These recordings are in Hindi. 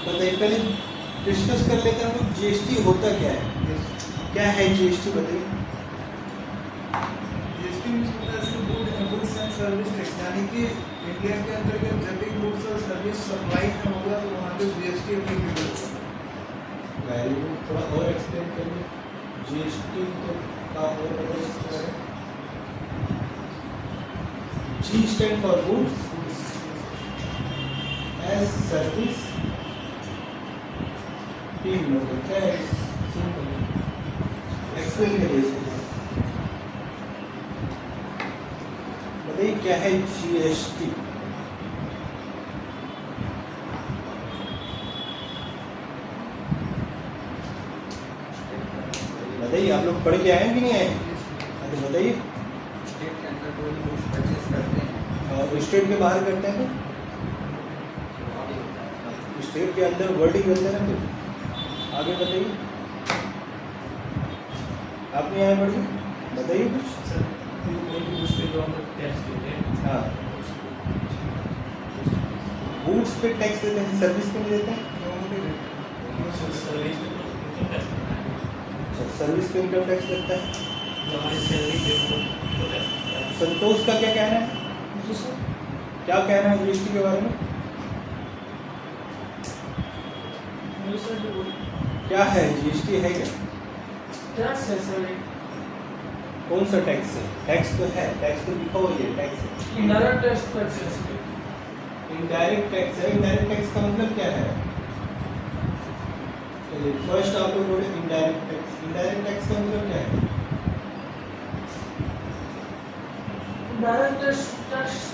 बताइए, पहले डिस्कस कर लेते हैं हम लोग जीएसटी होता क्या है। क्या है जीएसटी, बताइए। जीएसटी मीन्स होता है गुड्स एंड सर्विस टैक्स, यानी कि इंडिया के अंतर्गत जब भी गुड्स और सर्विस सप्लाई में होगा तो वहाँ पे जीएसटी एप्लीकेबल होगा। वेरी गुड, थोड़ा और एक्सप्लेन करिए जीएसटी का और बताइए। G stand for goods, S service, T मतलब क्या है, एक्सप्लेन करिए इसको। बताइए क्या है जीएसटी। बताइए, आप लोग पढ़ के आए हैं कि नहीं आए? तो बताइए। स्टेट के अंदर कोई गुड्स परचेज करते हैं और स्टेट के बाहर करते हैं तो स्टेट के अंदर वर्डिंग करते हैं ना। तो आगे बताइए, आप नहीं आए, पढ़िए, बताइए कुछ। सर कोई भी गुड्स पे जो हम लोग टैक्स देते हैं, हाँ, गुड्स पे टैक्स देते हैं, सर्विस पे नहीं देते हैं। सर्विस पे तो इनकम टैक्स लगता है। सर्विस पे इनकम टैक्स लगता है। जो हमारी सैलरी पे वो टैक्स लगता है। संतोष का क्या कहना है, क्या कहना है जीएसटी के बारे में? क्या है जीएसटी, है क्या? टैक्स है सर, कौन सा टैक्स है? टैक्स तो है, टैक्स तो लिखा हुआ है, टैक्स है। इनडायरेक्ट टैक्स है। इनडायरेक्ट टैक्स है। इनडायरेक्ट टैक्स का मतलब क्या है? फर्स्ट आप लोग बोले इनडायरेक्ट टैक्स। इनडायरेक्ट टैक्स का मतलब क्या है? डायरेक्ट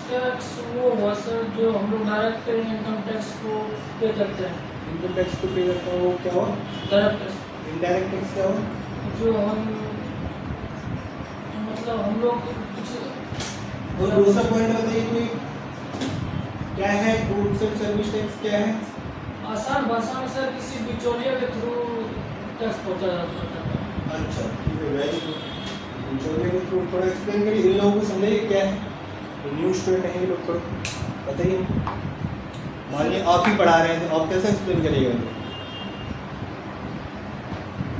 टैक्स वो हुआ सर जो हम लोग डायरेक्ट इनकम टैक्स को पे करते हैं। इनकम टैक्स को पे करता है वो क्या हो? डायरेक्ट टैक्स इनडायरेक्ट टैक्स क्या हो? जो हम मतलब हम लोग कुछ और दूसरा पॉइंट बताइए कोई, क्या है गुड्स एंड सर्विस टैक्स, क्या है? आसान भाषा में सर किसी बिचौलिया के थ्रू टैक्स पहुंचा जाता है। अच्छा, ठीक है, वेरी गुड। बिचौलिए के थ्रू थोड़ा एक्सप्लेन करिए, इन लोगों को समझाइए क्या है। न्यू स्टूडेंट है ये लोग, थोड़ा बताइए। मानिए आप ही पढ़ा रहे हैं तो आप कैसे एक्सप्लेन करिएगा इनको?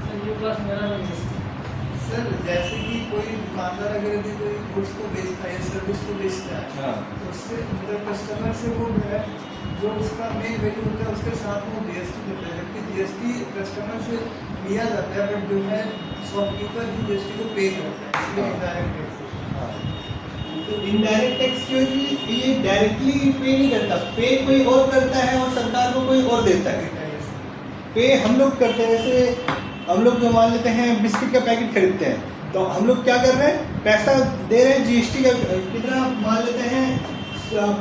सर ये क्लास मेरा नहीं है। सर जैसे कि कोई दुकानदार अगर यदि कोई गुड्स को बेचता है या सर्विस को बेचता है हाँ, तो उससे मतलब कस्टमर से वो जो है जो उसका मेन वैल्यू होता है उसके साथ वो जीएसटी देता है, जबकि जीएसटी कस्टमर से लिया जाता है बट जो है शॉपकीपर ही जीएसटी को पे करता है, इसलिए इनडायरेक्ट टैक्स। हाँ। तो इनडायरेक्ट टैक्स क्योंकि ये डायरेक्टली पे नहीं करता, पे कोई और करता है और सरकार को कोई और देता है। पे हम लोग करते हैं, जैसे हम लोग जो मान लेते हैं बिस्किट का पैकेट खरीदते हैं तो हम लोग क्या कर रहे हैं, पैसा दे रहे हैं जीएसटी का। कितना मान लेते हैं,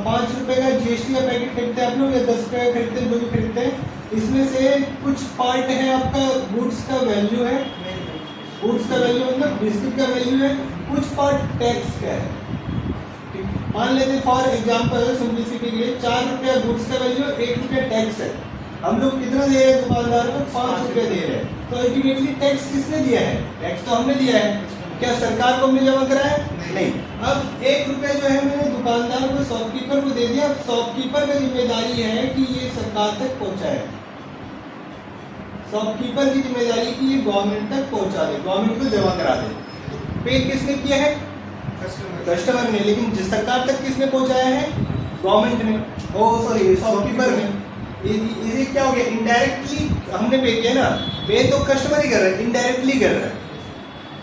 5 रुपए का जीएसटी का पैकेट खरीदते हैं आप लोग, या 10 रुपये का खरीदते हैं, जो भी खरीदते हैं। इसमें से कुछ पार्ट है आपका गुड्स का वैल्यू है, गुड्स का वैल्यू मतलब बिस्किट का वैल्यू है, कुछ पार्ट टैक्स का है। मान लेते हैं फॉर एग्जाम्पल सिंपलिसिटी के लिए 4 रुपया गुड्स का वैल्यू, 1 रुपया टैक्स है। हम लोग कितना दे रहे हैं दुकानदार को? 5 रुपये दे रहे हैं। तो अल्टीमेटली टैक्स किसने दिया है? टैक्स तो हमने दिया है। क्या सरकार को हमने जमा करा है? नहीं। अब 1 रुपया जो है मैंने दुकानदार को, शॉपकीपर को दे दिया। अब शॉपकीपर की जिम्मेदारी है कि ये सरकार तक पहुंचाए। शॉपकीपर की जिम्मेदारी कि ये गवर्नमेंट तक पहुंचा दे, गवर्नमेंट को जमा करा दे। पे किसने किया है? कस्टमर ने। लेकिन जिस सरकार तक किसने पहुंचाया है? गवर्नमेंट ने, ओ सॉरी शॉपकीपर ने। ये क्या हो गया? इनडायरेक्टली हमने पे किया ना। पे तो कस्टमर ही कर रहा है, इनडायरेक्टली कर रहा है।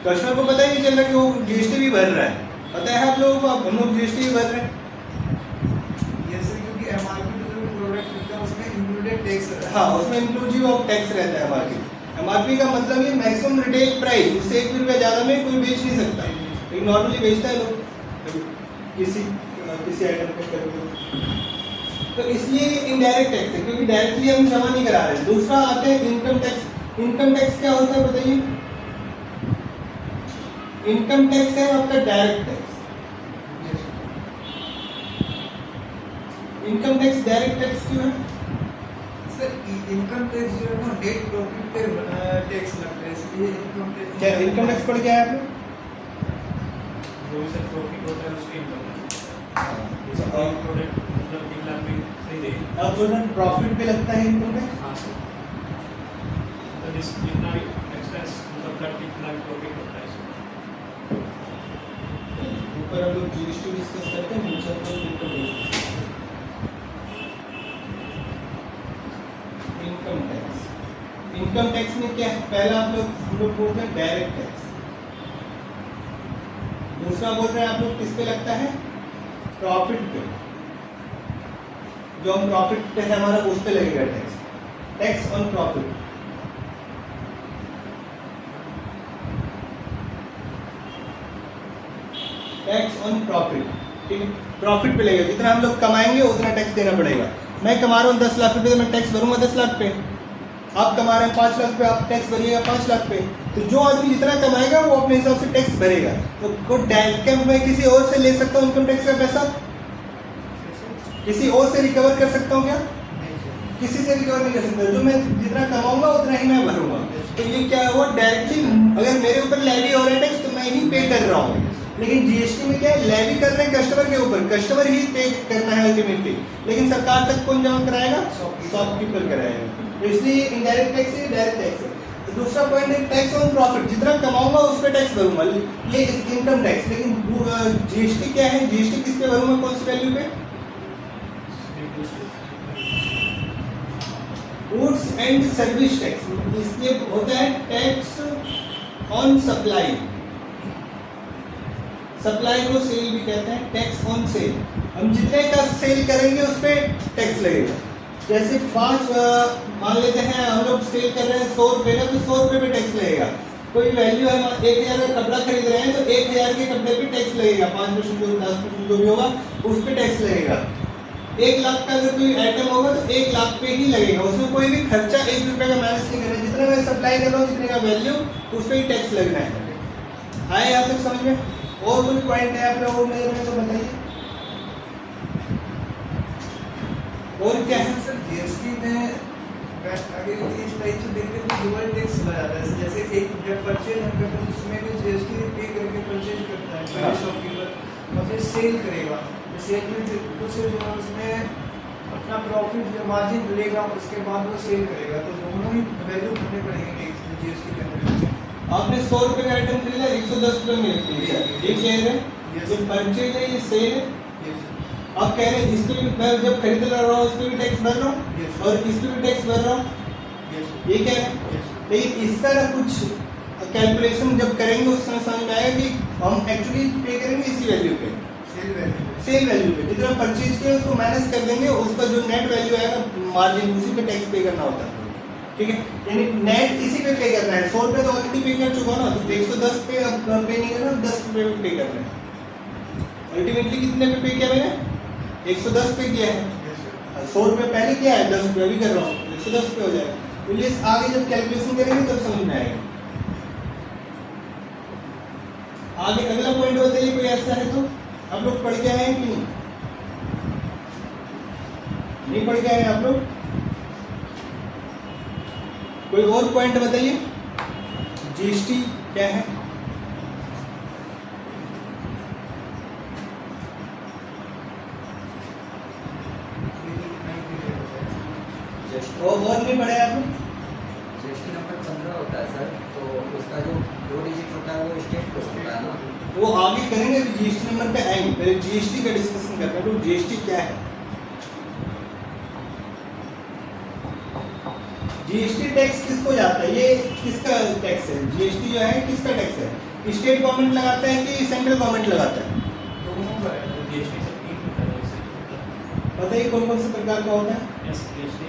कस्टमर को पता ही नहीं चल रहा कि वो जीएसटी भी भर रहा है। पता है आप लोगों को, हम लोग जीएसटी भी भर रहे हैं। जैसे क्योंकि एमआरपी पे जो प्रोडक्ट मिलता है उसमें इंक्लूडेड टैक्स रहता है। हाँ, उसमें इंक्लूसिव ऑफ टैक्स रहता है एमआरपी। एमआरपी का मतलब ये मैक्सिमम रिटेल प्राइस, उससे 1 रुपया ज़्यादा में कोई बेच नहीं सकता। लेकिन नॉर्मली बेचता है लोग किसी आइटम पे कभी। तो इसलिए ये इनडायरेक्ट टैक्स है, क्योंकि डायरेक्टली हम जमा नहीं करा रहे हैं। दूसरा आते हैं इनकम टैक्स। इनकम टैक्स क्या होता है बताइए? इनकम टैक्स है आपका direct tax. Income tax direct tax क्यों है? सर इनकम टैक्स जो है ना नेट प्रॉफिट पे टैक्स लगता है, इसलिए इनकम टैक्स। क्या इनकम टैक्स पढ़ के आए आपने? जो भी सर प्रॉफिट होता है उसकी इनकम टैक्स। जैसे कोई प्रोडक्ट मतलब 1 लाख में खरीदे अब प्रॉफिट पे लगता है इनकम टैक्स। हाँ सर, तो जितना भी एक्सपेंस मतलब कट कितना भी प्रॉफिट होता है सर। ऊपर हम लोग जीएसटी डिस्कस करते हैं, नीचे हम लोग इनकम टैक्स। इनकम टैक्स में क्या है, पहला हम लोग बोलते हैं डायरेक्ट टैक्स, दूसरा बोल रहे हैं आप लोग किस पे लगता है, प्रॉफिट पे। जो हम प्रॉफिट है हमारा उस पे लगेगा tax, tax on profit. Tax on profit, ठीक है, प्रॉफिट पे लगेगा। जितना हम लोग कमाएंगे उतना टैक्स देना पड़ेगा। मैं कमा रहा हूँ 10 लाख रुपए तो मैं टैक्स भरूंगा 10 लाख पे। आप कमा रहे हैं 5 लाख पे, आप टैक्स भरिएगा 5 लाख पे। तो जो आदमी जितना कमाएगा वो अपने हिसाब से टैक्स भरेगा। तो क्या मैं किसी और से ले सकता हूँ इनकम टैक्स का पैसा, किसी और से रिकवर कर सकता हूँ क्या, किसी से रिकवर नहीं कर सकता। जो मैं जितना कमाऊंगा उतना ही मैं भरूंगा। तो ये क्या हुआ, डायरेक्टली अगर मेरे ऊपर लेवी हो रहा है टैक्स तो मैं ही पे कर रहा हूँ। लेकिन जीएसटी में क्या है, लेवी कर रहे हैं कस्टमर के ऊपर, कस्टमर ही पे करना है अल्टीमेटली। लेकिन सरकार तक कौन जमा कराएगा, शॉपकीपर कराएगा। तो इसलिए इनडायरेक्ट टैक्स है, डायरेक्ट टैक्स है। तो दूसरा पॉइंट है टैक्स ऑन प्रॉफिट, जितना कमाऊंगा उस पर टैक्स भरूंगा, ये इनकम टैक्स। लेकिन जीएसटी क्या है, जीएसटी किस पे भरूंगा, कौन सी वैल्यू पे, गुड्स एंड सर्विस टैक्स। इसलिए होता है टैक्स ऑन सप्लाई, सप्लाई को सेल भी कहते हैं, टैक्स ऑन सेल। हम जितने का सेल करेंगे उस पर टैक्स लगेगा। जैसे 5 मान लेते हैं हम लोग सेल कर रहे हैं 100 रुपये का, तो 100 रुपये पे टैक्स लगेगा। कोई वैल्यू है 1000 का कपड़ा खरीद रहे हैं तो 1000 के कपड़े पे टैक्स लगेगा, 5% जो 10% जो भी होगा उस पर टैक्स लगेगा। 1 लाख का अगर कोई आइटम होगा तो 1 लाख पे ही लगेगा, उसमें कोई भी खर्चा 1 रुपये का माइनस नहीं करना। जितना मैं सप्लाई कर रहा हूँ जितने का वैल्यू उस पर ही टैक्स लगना है। आए आप तक समझ में? और कोई पॉइंट है आप लोगों में तो बताइए। और क्या है सर जीएसटी में अगर इस टाइप से देखते हैं तो डुअल टैक्स चला जाता है। जैसे एक जब परचेज हम करते हैं उसमें भी जीएसटी पे करके परचेज करता है पहले शॉपकीपर, और फिर सेल करेगा। सेल में कुछ जो है उसमें अपना प्रॉफिट जो मार्जिन मिलेगा उसके बाद वो सेल करेगा। तो दोनों ही वैल्यू करने पड़ेंगे जीएसटी के अंदर। आपने 100 रुपये का आइटम खरीदा 110 रुपये में ये कह रहे हैं, ये परचेज है, ये सेल है। आप कह रहे हैं इस पे भी मैं जब खरीद रहा हूँ उस पर भी टैक्स भर रहा हूँ और इस पे भी टैक्स भर रहा हूँ, ये कह रहे हैं। लेकिन इसका ना कुछ कैलकुलेशन जब करेंगे उस समय समझ में आएगा कि हम एक्चुअली पे करेंगे इसी वैल्यू पे, सेल वैल्यू पे। जितना परचेज किया उसको माइनस कर देंगे, उसका जो नेट वैल्यू आएगा मार्जिन उसी पे टैक्स पे करना होता है। ठीक है, यानी नेट इसी पे पे करना है। 100 रुपये तो ऑलरेडी पे कर चुका ना, तो 110 पे अब पे नहीं करना, 10 रुपये पे पे करना है। अल्टीमेटली कितने पे पे किया मैंने, 110 पे किया है। 100 रुपये पहले किया है, 10 रुपये भी कर रहा हूँ, 110 पे हो जाएगा। तो ये आगे जब कैलकुलेशन करेंगे तब समझ में आएगा। आगे अगला पॉइंट बताइए, कोई ऐसा है तो आप लोग पढ़ के आए हैं कि नहीं पढ़ के आए हैं आप लोग? कोई और पॉइंट बताइए, जीएसटी क्या है? और नहीं पढ़े आप लोग? जीएसटी नंबर 15 होता है सर, तो उसका जो 2 डिजिट होता है वो स्टेट कोड होता है ना। वो आगे करेंगे, अभी जीएसटी नंबर पे आएंगे, पहले जीएसटी का डिस्कशन करते हैं। तो जीएसटी क्या है? जीएसटी टैक्स किसको जाता है, ये किसका टैक्स है? जीएसटी जो है किसका टैक्स है? स्टेट गवर्नमेंट लगाता है कि सेंट्रल गवर्नमेंट लगाता है? दोनों का है। जीएसटी से 3 प्रकार है। बताइए कौन कौन से प्रकार का होता है? SGST,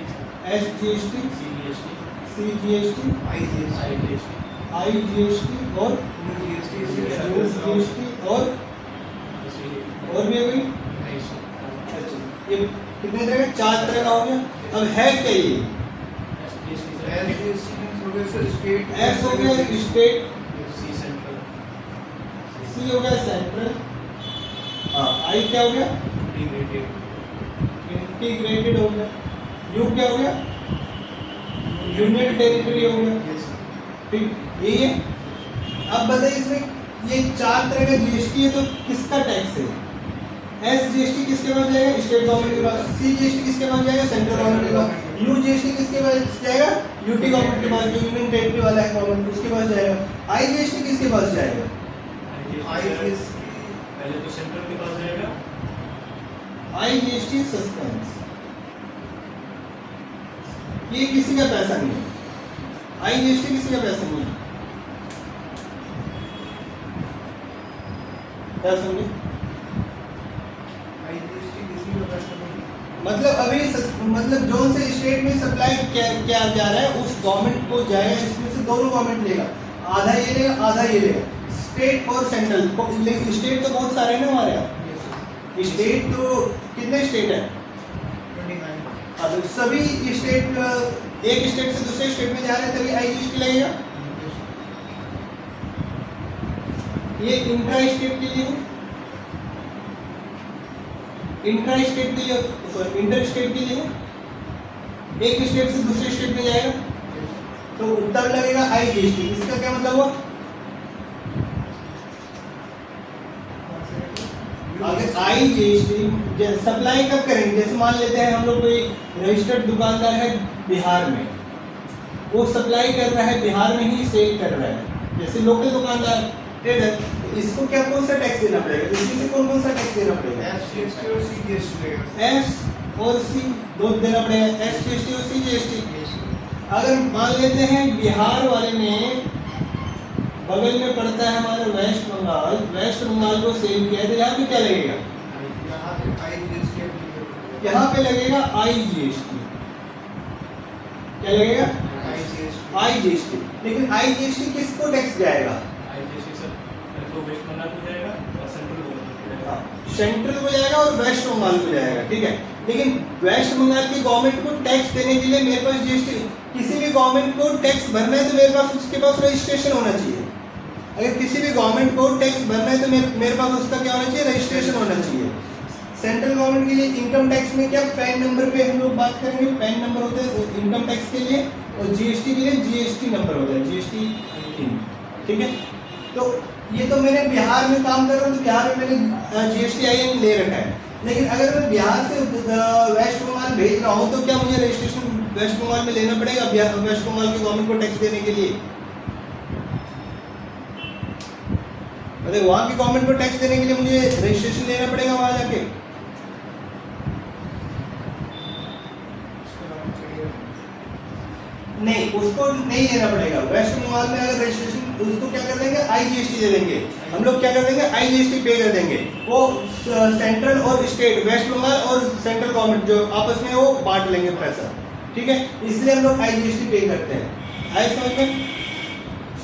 SGST, CGST, CGST, IGST, IGST और जीएसटी जीएसटी और भी है कोई? अच्छा, ये कितने तरह का? 4 तरह का हो गया। अब है क्या ये? स्टेट, एस हो गया स्टेट, सी सेंट्रल, सी हो गया सेंट्रल, आई क्या हो गया? इंटीग्रेटेड हो गया, यू क्या हो गया? यूनियन टेरिटरी हो गया। ठीक, यही है। अब बताइए इसमें ये 4 तरह का जीएसटी है तो किसका टैक्स है? SGST किसके पास जाएगा? स्टेट गवर्नमेंट के पास। CGST किसके पास जाएगा? सेंट्रल गवर्नमेंट के पास। UGST किसके पास जाएगा? यूटी गवर्नमेंट के पास, जो यूनियन टेरिटरी वाला है गवर्नमेंट, उसके पास जाएगा। IGST किसके पास जाएगा? IGST पहले तो सेंट्रल के पास जाएगा। IGST सस्पेंस, ये किसी का पैसा नहीं है। IGST किसी का पैसा नहीं है, क्या समझे? IGST किसी का पैसा नहीं। मतलब अभी मतलब जोन से स्टेट में सप्लाई क्या जा रहा है उस गवर्नमेंट को जाएगा। इसमें से दोनों गवर्नमेंट लेगा, आधा ये लेगा आधा ये लेगा, स्टेट और सेंट्रल। स्टेट तो बहुत सारे हैं ना हमारे यहाँ, स्टेट तो कितने स्टेट है? 29। हाँ, तो सभी स्टेट एक स्टेट से दूसरे स्टेट में जा रहे हैं तभी IGST लगेगा। ये इंट्रा स्टेट के लिए है, इंट्रा स्टेट के लिए, सॉरी इंटर स्टेट के लिए है, एक स्टेट से दूसरे स्टेट में जाएगा तो तब लगेगा IGST। इसका क्या मतलब हुआ? अगर IGST सप्लाई कब करेंगे? जैसे मान लेते हैं हम लोग कोई रजिस्टर्ड दुकानदार है बिहार में, वो सप्लाई कर रहा है बिहार में ही सेल कर रहा है, जैसे लोकल दुकानदार ट्रेडर, तो इसको क्या कौन सा टैक्स देना पड़ेगा? इसमें से कौन कौन सा टैक्स देना पड़ेगा? SGST और CGST लगेगा। S और C दो देना पड़ेगा, SGST और CGST। अगर मान लेते हैं बिहार वाले ने, बगल में पड़ता है हमारा वेस्ट बंगाल, वेस्ट बंगाल को सेल किया है, तो यहाँ पे क्या लगेगा? यहाँ पे IGST applicable यहाँ पे लगेगा IGST। क्या लगेगा? है। IGST। लेकिन IGST किसको टैक्स जाएगा? IGST सर पहले तो वेस्ट बंगाल को जाएगा और सेंट्रल गवर्नमेंट को जाएगा। सेंट्रल को जाएगा और वेस्ट बंगाल को जाएगा, ठीक है। लेकिन वेस्ट बंगाल की गवर्नमेंट को टैक्स देने के लिए मेरे पास GST, किसी भी गवर्नमेंट को टैक्स भरना है तो मेरे पास उसके पास रजिस्ट्रेशन होना चाहिए। अगर किसी भी गवर्नमेंट को टैक्स भरना है तो मेरे पास उसका क्या होना चाहिए? रजिस्ट्रेशन होना चाहिए। सेंट्रल गवर्नमेंट के लिए इनकम टैक्स में क्या पैन नंबर पे हम लोग बात करेंगे, पैन नंबर होते हैं इनकम टैक्स के लिए, और GST के लिए GST नंबर होता है, GST इन, ठीक है। तो ये तो मैंने बिहार में काम कर रहा हूँ तो बिहार में मैंने GSTIN ले रखा है, लेकिन अगर मैं बिहार से वेस्ट बंगाल भेज रहा हूँ तो क्या मुझे रजिस्ट्रेशन वेस्ट बंगाल में लेना पड़ेगा वेस्ट बंगाल की गवर्नमेंट को टैक्स देने के लिए? अरे वहाँ की गवर्नमेंट को टैक्स देने के लिए मुझे रजिस्ट्रेशन लेना पड़ेगा वहाँ जाके? नहीं, उसको नहीं लेना पड़ेगा। वेस्ट बंगाल में अगर रजिस्ट्रेशन, उसको क्या कर देंगे? IGST दे देंगे। हम लोग क्या कर देंगे? IGST पे कर देंगे। वो सेंट्रल और स्टेट, वेस्ट बंगाल और सेंट्रल गवर्नमेंट जो आपस में वो बांट लेंगे पैसा, ठीक है। इसलिए हम लोग IGST पे करते हैं। आए समझ में?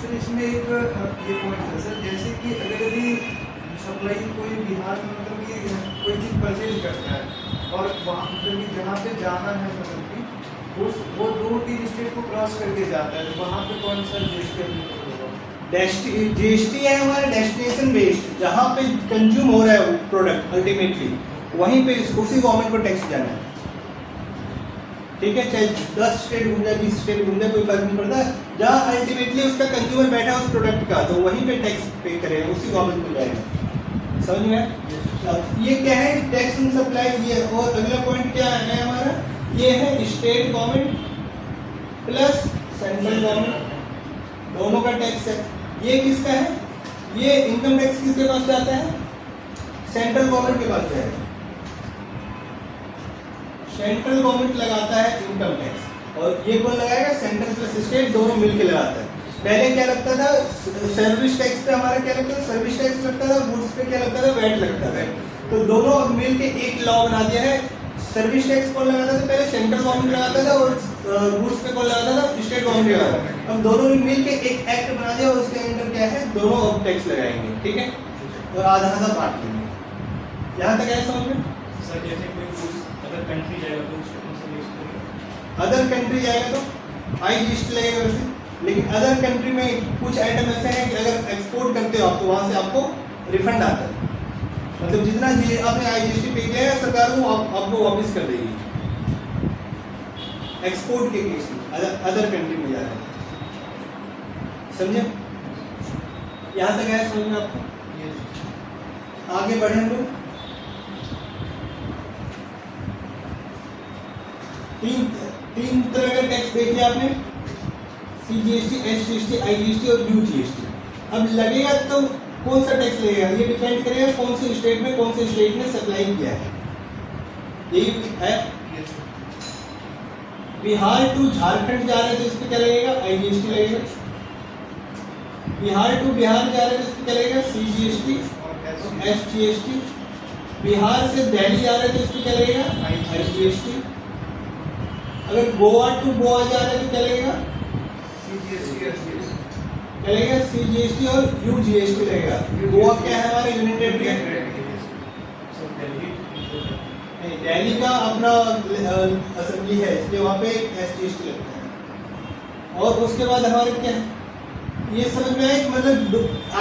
सर इसमें एक ये पॉइंट है सर, जैसे कि अगर यदि सप्लाई कोई बिहार में मतलब कि कोई चीज़ परचेज करता है और वहाँ मतलब कि जहाँ पे जाना है मतलब कि वो 2-3 स्टेट को क्रॉस करके जाता है, तो वहाँ पे कौन सा GST applicable होगा? GST है हमारा डेस्टिनेशन बेस्ड, जहाँ पे कंज्यूम हो रहा है वो प्रोडक्ट अल्टीमेटली वहीं पे उसी गवर्नमेंट को टैक्स जाना है, ठीक है। चाहे 10 स्टेट घूम जाए, 20 स्टेट घूम जाए, कोई फर्क नहीं पड़ता। जहाँ अल्टीमेटली उसका कंज्यूमर बैठा है उस प्रोडक्ट का, तो वहीं पे टैक्स पे करेगा, उसी गवर्नमेंट को जाएगा। समझ में आया? ये क्या है? Tax in supply. ये और अगला पॉइंट क्या है हमारा? ये है state government plus central government, दोनों का टैक्स है। ये किसका है? ये इनकम टैक्स किसके पास जाता है? सेंट्रल गवर्नमेंट के पास जाएगा। सेंट्रल गवर्नमेंट लगाता है इनकम टैक्स, और ये कौन लगाएगा? सेंट्रल प्लस स्टेट दोनों मिलकर लगाता है। पहले क्या लगता था? सर्विस टैक्स पे हमारा क्या लगता था? सर्विस टैक्स लगता था। गुड्स पे क्या लगता था? वैट लगता था। तो दोनों अब मिलकर एक लॉ बना दिया है। सर्विस टैक्स कौन लगाता था? पहले सेंट्रल गवर्नमेंट लगाता था, और गुड्स पे कौन लगाता था? स्टेट गवर्नमेंट लगाता था। अब दोनों ने मिलकर एक एक्ट बना दिया, और उसके अंदर क्या है? दोनों अब टैक्स लगाएंगे, ठीक है, और आधा आधा बांट लेंगे। यहाँ तक है समझ में? सर जैसे कोई गुड्स अदर कंट्री जाएगा तो उसको कौन सा GST लगेगा? अदर कंट्री जाएगा तो IGST लगेगा वैसे, लेकिन अदर कंट्री में कुछ आइटम ऐसे हैं कि अगर एक्सपोर्ट करते हो आप तो वहाँ से आपको रिफंड आता है, मतलब जितना आपने IGST पे किया है सरकार वो आपको वापस कर देगी एक्सपोर्ट के केस में, अदर कंट्री में जा रहा है। समझे? यहाँ तक आया समझ में आपको? आगे बढ़े हम लोग। तीन तरह का टैक्स देख लिया आपने, CGST, SGST, IGST और UGST। अब लगेगा तो कौन सा टैक्स लगेगा, ये डिपेंड करेगा कौन से स्टेट में ने सप्लाई किया है। यही है, बिहार टू झारखंड जा रहे हैं तो इस पर क्या लगेगा, IGST लगेगा। बिहार टू बिहार जा रहे हैं तो इस पर क्या लगेगा, CGST और SGST। बिहार से दिल्ली जा रहे हैं तो इस पर क्या लगेगा, IGST। अगर गोवा टू गोवा जा रहे हैं तो क्या लगेगा, क्या लगेगा, CGST और UGST लगेगा। गोवा क्या है हमारा यूनियन टेरिटरी, दिल्ली का अपना असेंबली है इसलिए वहाँ पे SGST लगता है। और उसके बाद हमारे क्या है, ये समझ में आए, मतलब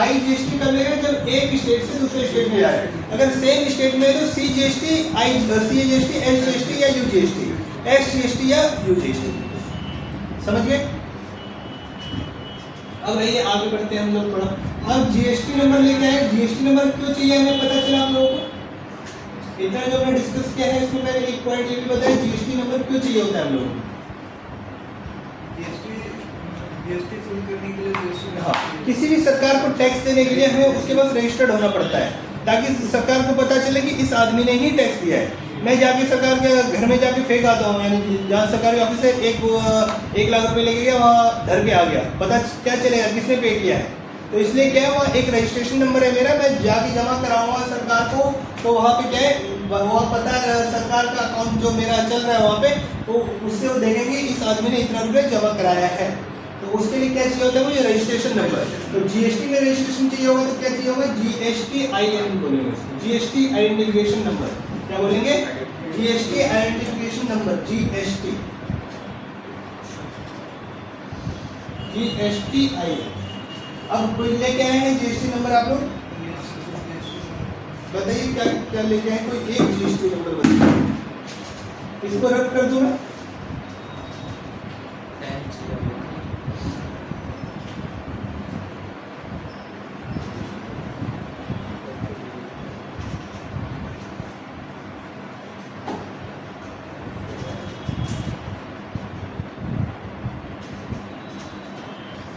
IGST कब लगेगा, जब एक स्टेट से दूसरे स्टेट में जाए। अगर सेम स्टेट में है तो CGST, SGST या UGST, SGST या UGST, समझ गए। अब आइए आगे बढ़ते हैं हम लोग थोड़ा। अब GST नंबर लेके आए, GST नंबर क्यों चाहिए हमें पता चला आप लोगों को, इतना जो हमने डिस्कस किया है इसमें मैंने एक पॉइंट ये भी बताया, GST नंबर क्यों चाहिए होता है हम लोगों को। GST फिल करने के लिए GST, हाँ, किसी भी सरकार को टैक्स देने के लिए हमें उसके पास रजिस्टर्ड होना पड़ता है, ताकि सरकार को पता चले कि इस आदमी ने ही टैक्स दिया है। मैं जाके सरकार के घर में जाके फेंक आता हूँ, यानी जहाँ सरकारी ऑफिस है, 1 लाख रुपए लेके गया, वहाँ धर के आ गया, पता क्या चलेगा किसने पे किया है। तो इसलिए क्या है, वहाँ एक रजिस्ट्रेशन नंबर है मेरा, मैं जाके जमा कराऊंगा सरकार को, तो वहाँ पे क्या है, वहाँ पता सरकार का अकाउंट जो मेरा चल रहा है वहाँ पे, तो उससे वो देखेंगे इस आदमी ने इतना रुपये जमा कराया है। तो उसके लिए क्या चाहिए होता है, मुझे रजिस्ट्रेशन नंबर। तो GST में रजिस्ट्रेशन चाहिए होगा तो क्या चाहिए होगा, GST-IN बोलेंगे उसको, GST आइडेंटिफिकेशन नंबर। क्या बोलेंगे, GST आइडेंटिफिकेशन नंबर, GST-IN। अब कोई लेके आए हैं GST नंबर, आप लोग बताइए क्या क्या लेके आए, कोई एक GST नंबर बताइए, इसको रख कर दूं मैं।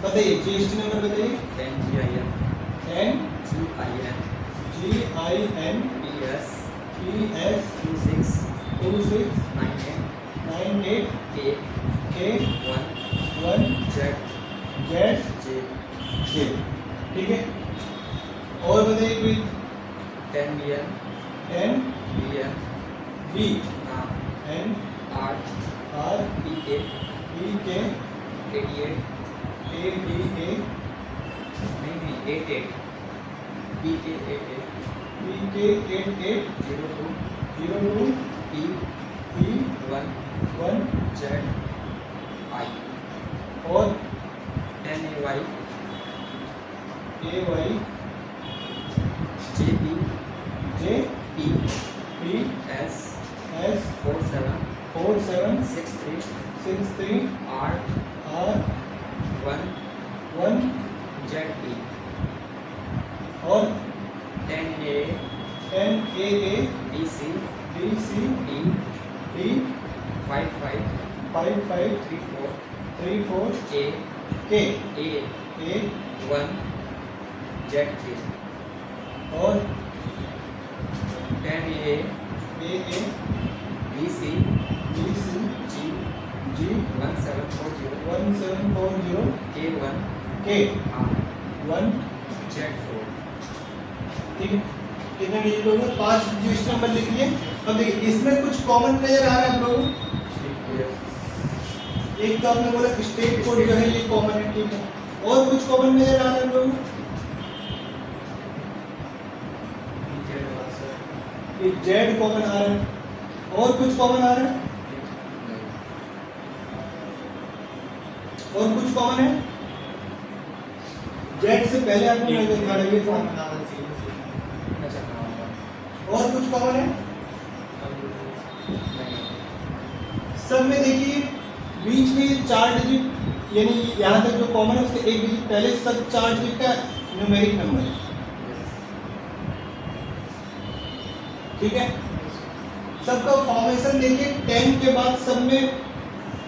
बताइए GST नंबर बताइए, NGIN PS 2698 K1 ZJ, ठीक है। और बताइए कोई, 10 B N R PK 88 02 P1 ZI और 10 AY JP S 4763 R 1 ZP और 10 AA BC D 5534 K 1 ZK और 10 AA BC G 1740 K1 1 Z4, ठीक है। कितने डिजिट हो गए, 5 GST नंबर लिख लिए। अब देखिए इसमें कुछ कॉमन नजर आ रहा है आप लोगों को, एक तो आपने बोला स्टेट कोड जो है ये कॉमन है, ठीक है। और कुछ कॉमन नजर आ रहा है आप लोगों को, जेड कॉमन आ रहा है, और कुछ कॉमन आ रहा है, और कुछ कॉमन है, जेड से पहले आपको नजर दिखा रही है, और कुछ कॉमन है सब में। देखिए बीच में 4 डिजिट, यानी यहाँ तक जो कॉमन है उसके 1 डिजिट पहले, सब 4 डिजिट का न्यूमेरिक नंबर है, ठीक है। सबका फॉर्मेशन देखिए 10 के बाद सब में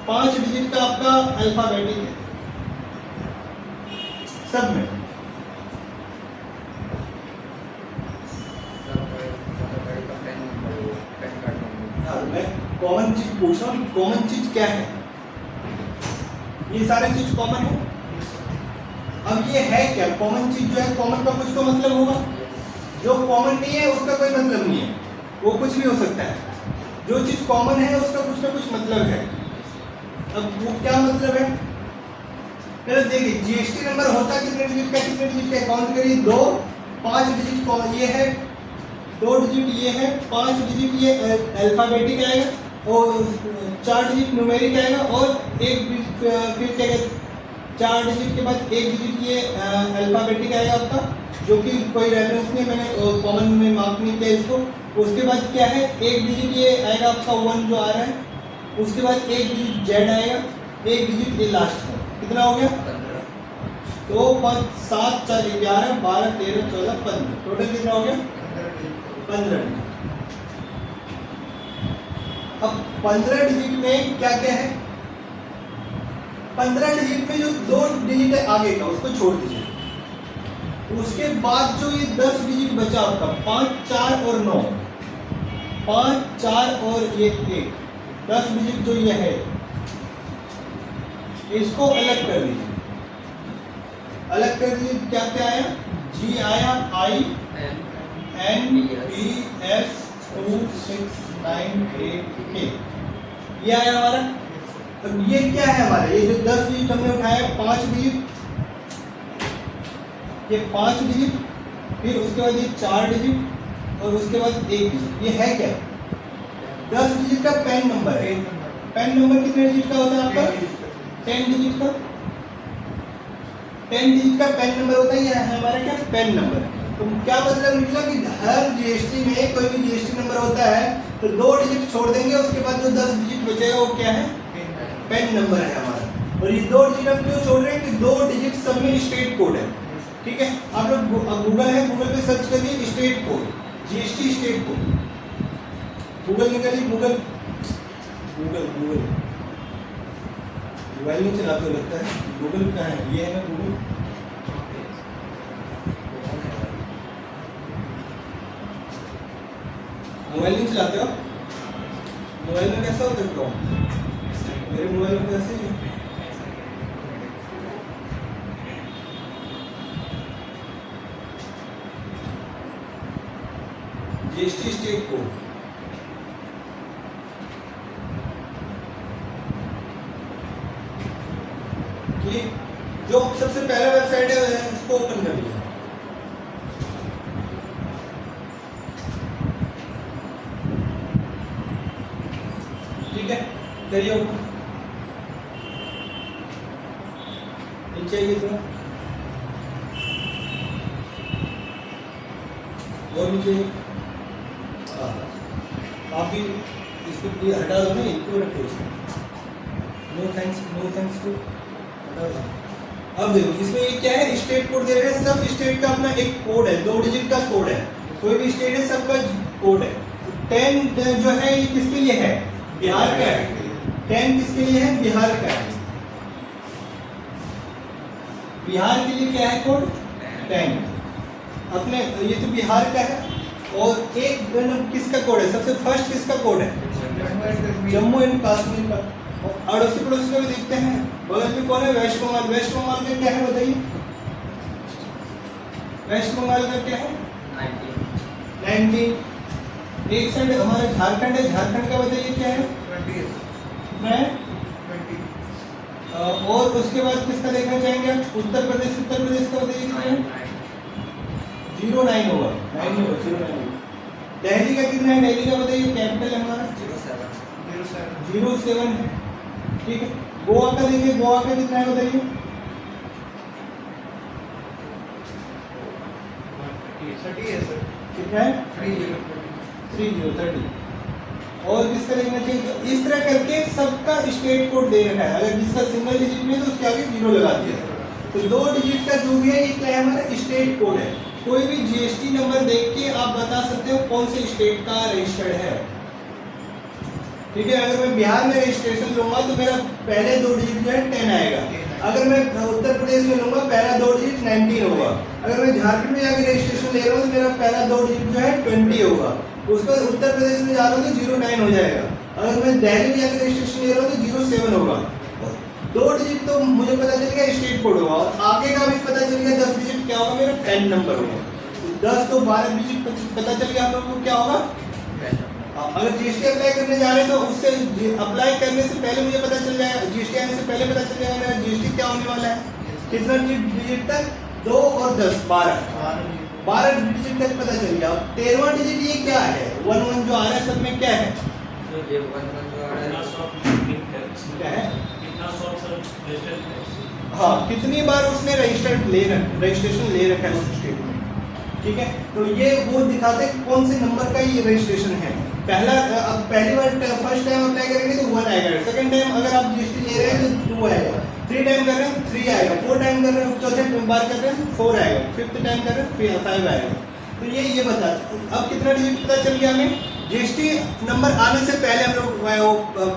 5 डिजिट का आपका अल्फाबेटिक है सब में। हाँ, मैं कॉमन चीज पूछ रहा हूँ, कॉमन चीज क्या है? ये सारे चीज कॉमन है। अब ये है क्या कॉमन चीज? जो है कॉमन का कुछ तो मतलब होगा, जो कॉमन नहीं है उसका कोई मतलब नहीं है, वो कुछ भी हो सकता है। जो चीज कॉमन है उसका कुछ ना कुछ मतलब है। अब वो क्या मतलब है? पहले देखिए जीएसटी नंबर होता कितने डिजिट का, कितने डिजिट का काउंट करिए। 2 5 डिजिट ये है, 2 डिजिट ये है, 5 डिजिट ये अल्फाबेटिक आएगा और 4 डिजिट न्यूमेरिक आएगा और एक फिर क्या कहते 4 डिजिट के बाद 1 डिजिट ये अल्फाबेटिक आएगा आपका, जो कि कोई रेफरेंस नहीं, मैंने कॉमन में मार्क नहीं किया इसको। उसके बाद क्या है 1 डिजिट ये आएगा आपका 1 जो आ रहा है, उसके बाद 1 डिजिट जेड आएगा, 1 डिजिट ये लास्ट है। कितना हो गया? 2 5 7 4 11 12 13 14 15, टोटल कितना हो गया? 15 डिजिट। अब 15 डिजिट में क्या क्या है? 15 डिजिट में जो 2 डिजिट है आगे का उसको छोड़ दीजिए। उसके बाद जो ये 10 डिजिट बचा आपका 5 4 और 9, 5 4 और ये 1, 10 डिजिट जो ये है इसको अलग कर दीजिए। अलग कर दीजिए, क्या क्या आया? जी आया, आई एन पी एस 2 6 9 8 के, ये आया हमारा। अब ये क्या है हमारा? ये जो 10 डिजिट हमने उठाया 5 डिजिट, ये 5 डिजिट, फिर उसके बाद ये 4 डिजिट और उसके बाद 1 डिजिट, ये है क्या? 10 डिजिट का पैन नंबर है। पैन नंबर कितने डिजिट का होता है आपका? 10 डिजिट का। 10 डिजिट का पैन नंबर होता है, ये है हमारा क्या? Pan number. तो क्या मतलब निकला कि हर जीएसटी में कोई भी जीएसटी नंबर होता है तो 2 डिजिट छोड़ देंगे, उसके बाद जो 10 डिजिट बचेगा वो क्या है? पैन नंबर है हमारा। और ये 2 डिजिट हम क्यों छोड़ रहे हैं कि 2 डिजिट सब में स्टेट कोड है। ठीक है, आप लोग गूगल है, गूगल पे सर्च करिए state code, GST state code, Google निकालिए, गूगल गूगल गूगल मोबाइल नहीं चलाते हो लगता है। गूगल कहाँ है? ये है ना गूगल। मोबाइल नहीं चलाते हो? मोबाइल में कैसा होता है क्रोम? मेरे मोबाइल में कैसे है? जीएसटी स्टेट कोड, जो सबसे पहला वेबसाइट है उसको ओपन कर लीजिए। ठीक है, करिए ओपन। नीचे आइए थोड़ा और नीचे। आप भी इसको हटा दो ना, इनको रखो इसमें। नो थैंक्स टू हटा दो। अब देखो इसमें ये क्या है? स्टेट कोड दे रहे हैं। सब स्टेट का अपना एक कोड है, 2 डिजिट का कोड है। कोई भी स्टेट है सबका कोड है। 10 जो है ये किसके लिए है? बिहार का है। 10 किसके लिए है? बिहार का है। बिहार के लिए क्या है कोड? 10 अपने, ये तो बिहार का है। और एक किसका कोड है? सबसे फर्स्ट किसका कोड है? जम्मू एंड कश्मीर का। अड़ोसी पड़ोसी का भी देखते हैं, बगल में कौन है? वेस्ट बंगाल। वेस्ट बंगाल का क्या है बताइए? वेस्ट बंगाल का क्या है? 19। एक साइड हमारा झारखंड है, झारखंड का बताइए क्या है? 20। और उसके बाद किसका देखना चाहेंगे आप? उत्तर प्रदेश का बताइए कितना है? 09 होगा, 09। दिल्ली का कितना है? दिल्ली का बताइए, कैपिटल है हमारा 07 है। ठीक है, गोवा का देखिए, गोवा का कितना है बताइए? 30 है सर। कितना है? 30। और किसका देखना चाहिए? तो इस तरह करके सबका स्टेट कोड दे रखा है। अगर जिसका सिंगल डिजिट में तो उसके आगे 0 लगा दिया। तो 2 डिजिट का जो भी है ये क्या है? हमारा स्टेट कोड है। कोई भी जीएसटी नंबर देख के आप बता सकते हो कौन से स्टेट का रजिस्टर्ड है। ठीक है। अगर मैं बिहार में रजिस्ट्रेशन लूंगा तो मेरा पहले 2 डिजिट जो है 10 आएगा। अगर मैं उत्तर प्रदेश में लूंगा पहला 2 डिजिट 19 होगा। अगर मैं झारखंड में जाकर रजिस्ट्रेशन ले रहा हूँ तो मेरा पहला 2 डिजिट जो है 20 होगा। उसके बाद उत्तर प्रदेश में जा रहा हूँ तो 09 हो जाएगा। अगर मैं दिल्ली में जाकर रजिस्ट्रेशन ले रहा हूँ तो 07 होगा। 2 डिजिट तो मुझे पता चल गया स्टेट कोड होगा, और आगे का भी पता चल गया 10 डिजिट क्या होगा, मेरा पैन नंबर होगा। 10 तो 12 डिजिट पता चल गया आप लोगों को क्या होगा। अगर जीएसटी अप्लाई करने जा रहे हैं तो उससे अप्लाई करने से पहले मुझे पता चल जाएगा, जीएसटी आने से पहले पता चल जाएगा मेरा जीएसटी क्या होने वाला है। कितना डिजिट तक, 2 और 10 12 डिजिट तक पता चल गया। 13वां डिजिट ये क्या है, 11 जो आ रहा है सब में क्या है, तो ये 11 जो आ रहा कितना है शॉप लिंक है इसमें? क्या है? कितना शॉप सर रजिस्टर्ड है? हाँ, कितनी बार उसने रजिस्ट्रेशन ले रखा है उस स्टेट में, ठीक है। तो ये वो दिखाते हैं कौन से नंबर का ये रजिस्ट्रेशन है। अब पहली बार फर्स्ट टाइम अप्लाई करेंगे तो 1 आएगा, सेकंड टाइम अगर आप जीएसटी ले रहे हैं तो 2 आएगा, 3 टाइम कर रहे हैं 3 आएगा, 4 टाइम कर रहे हैं, चौथे बार कर रहे हैं 4 आएगा, 5th टाइम कर रहे हैं 5 आएगा। तो ये बता, अब कितना डिजिट पता चल गया हमें। जीएसटी नंबर आने से पहले हम लोग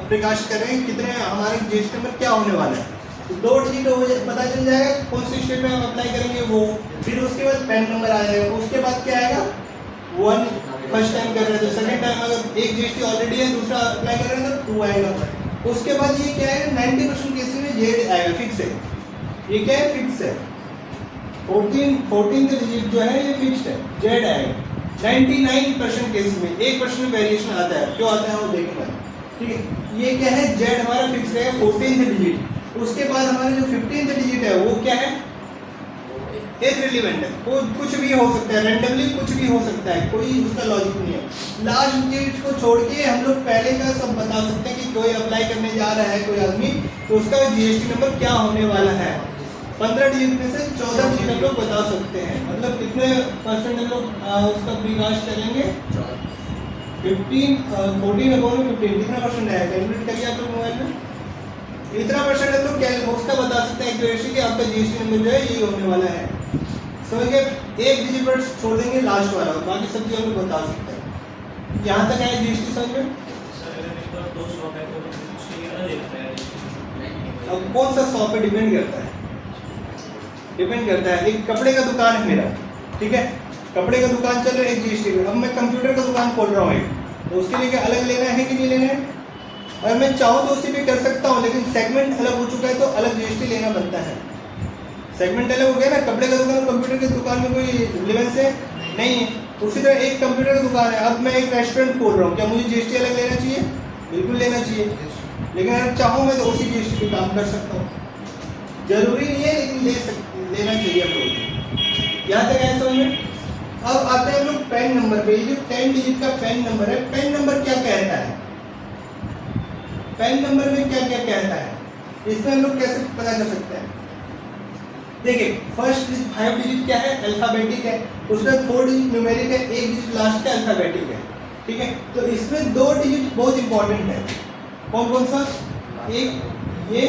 प्रकाश कर रहे हैं कितने हमारे जीएसटी नंबर क्या होने वाला है। तो 2 डिजिट पता चल जाएगा कौन सी स्टेट में हम अप्लाई करेंगे वो, फिर उसके बाद पैन नंबर आ जाएगा, उसके बाद क्या आएगा 1 फर्स्ट टाइम कर रहे हैं तो सेकंड टाइम अगर एक जीएसटी ऑलरेडी है दूसरा अप्लाई कर रहे हैं तो 2 आएगा। उसके बाद ये क्या है 90% केसेस में जेड आएगा, फिक्स है। ये क्या है, फिक्स है। 14th डिजिट जो है ये फिक्स्ड है, जेड आएगा। 99% केसेस में 1% वेरिएशन आता है, क्यों आता है वो देखेंगे, ठीक है। ये क्या है, जेड हमारा फिक्स है 14th डिजिट। उसके बाद हमारा जो 15th डिजिट है वो क्या है, इररिलेवेंट है, वो कुछ भी हो सकता है, रैंडमली कुछ भी हो सकता है, कोई उसका लॉजिक नहीं है। लास्ट डिजिट को छोड़ के हम लोग पहले का सब बता सकते हैं कि कोई अप्लाई करने जा रहा है कोई आदमी तो उसका जीएसटी नंबर क्या होने वाला है। 15 डिजिट में से 14 डिजिट हम लोग बता सकते हैं, मतलब कितने परसेंट हम लोग उसका विकास करेंगे, 14 कितना परसेंट है, कैलकुलेट करिए आप लोग मोबाइल में। इतना परसेंट हम लोग उसका बता सकते हैं एक्यूरेसी कि आपका जीएसटी नंबर जो है ये होने वाला है। समझ गए, एक डिजिट पर छोड़ देंगे लास्ट वाला, बाकी सब चीज़ हम लोग बता सकते हैं। यहाँ तक आया जीएसटी समझ में। सर अगर एक बार 2 शॉप है तो उसके लिए अलग लगता है। अब कौन सा शॉप पे डिपेंड करता है, डिपेंड करता है। एक कपड़े का दुकान है मेरा, ठीक है, कपड़े का दुकान चल रहा है एक जीएसटी में। अब मैं कंप्यूटर का दुकान खोल रहा हूँ एक, तो उसके लिए क्या अलग लेना है कि नहीं लेना है। अगर मैं चाहूँ तो उसी पे कर सकता हूँ, लेकिन सेगमेंट अलग हो चुका है तो अलग जीएसटी लेना बनता है। सेगमेंट अलग हो गया ना, कपड़े का दुकान और कंप्यूटर की दुकान में कोई रिलेवेंस है नहीं है। उसी तरह एक कंप्यूटर की दुकान है, अब मैं एक रेस्टोरेंट खोल रहा हूँ, क्या मुझे जीएसटी अलग लेना चाहिए, बिल्कुल लेना चाहिए। लेकिन अगर चाहूँ मैं तो उसी जीएसटी पे काम कर सकता हूँ, जरूरी नहीं है लेकिन लेना चाहिए हम लोग। यहाँ तक है समझ में। अब आते हैं हम लोग पैन नंबर पे। ये जो 10 डिजिट का पैन नंबर है, पैन नंबर क्या कहता है, पैन नंबर में क्या क्या कहता है, इसमें हम लोग कैसे पता कर सकते हैं। देखिए फर्स्ट 5 डिजिट क्या है, अल्फाबेटिक है, उसका 4 डिजिट न्यूमेरिक है, 1 डिजिट लास्ट का अल्फाबेटिक है, ठीक है। तो इसमें 2 डिजिट बहुत इंपॉर्टेंट है, कौन कौन सा, एक ये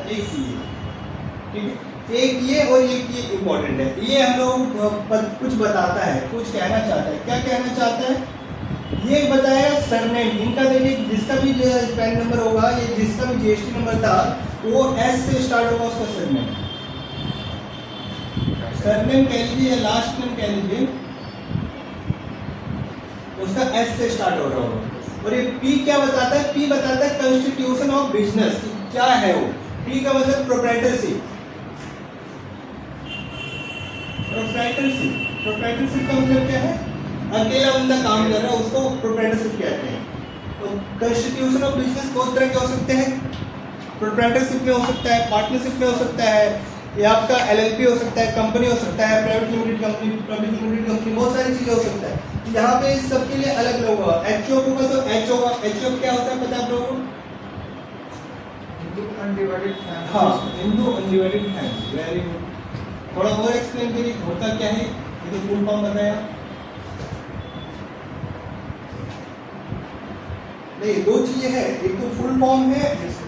एक ये, ठीक है, एक ये और एक ये इंपॉर्टेंट है। ये हम लोग कुछ बताता है, कुछ कहना चाहता है, क्या कहना चाहता है, ये बताया सरनेम इनका। देखिए जिसका भी पैन नंबर होगा, ये जिसका भी जीएसटी नंबर था वो एस से स्टार्ट होगा, उसका सरनेम कह लीजिए या लास्ट नेम कह लीजिए, उसका एस से स्टार्ट हो रहा होगा। और ये पी क्या बताता है, पी बताता है कॉन्स्टिट्यूशन ऑफ बिजनेस, क्या है वो। पी का मतलब प्रोप्राइटरशिप, प्रोप्राइटरशिप का मतलब क्या है, अकेला बंदा काम कर रहा है उसको प्रोप्राइटरशिप कहते हैं। तो कॉन्स्टिट्यूशन ऑफ बिजनेस बहुत तरह के हो सकते हैं, प्रोप्राइटरशिप में हो सकता है, पार्टनरशिप में हो सकता है, या आपका एलएलपी हो सकता है, कंपनी हो सकता है, private limited company, public limited company, बहुत सारी चीज़ें हो सकता है। यहाँ पे इस सबके लिए अलग अलग होगा। एचओ होगा तो एच होगा, एचओ क्या होता है पता है आप लोगों को, हिंदू अनडिवाइडेड फैमिली। हाँ, Hindu undivided family, very good. थोड़ा और एक्सप्लेन करिए होता क्या है, ये तो फुल फॉर्म बताया। नहीं, 2 चीजें हैं, एक तो फुल फॉर्म है,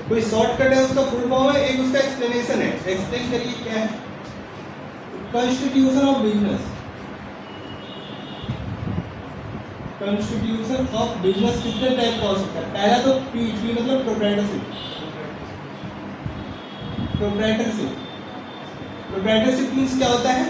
कोई शॉर्टकट है उसका फुल फॉर्म है, एक उसका एक्सप्लेनेशन है। एक्सप्लेन करिए क्या है, constitution of business. Constitution of business कितने टाइप का हो सकता है? पहला तो पी मतलब प्रोप्राइटरशिप। प्रोप्राइटरशिप मीन्स क्या होता है?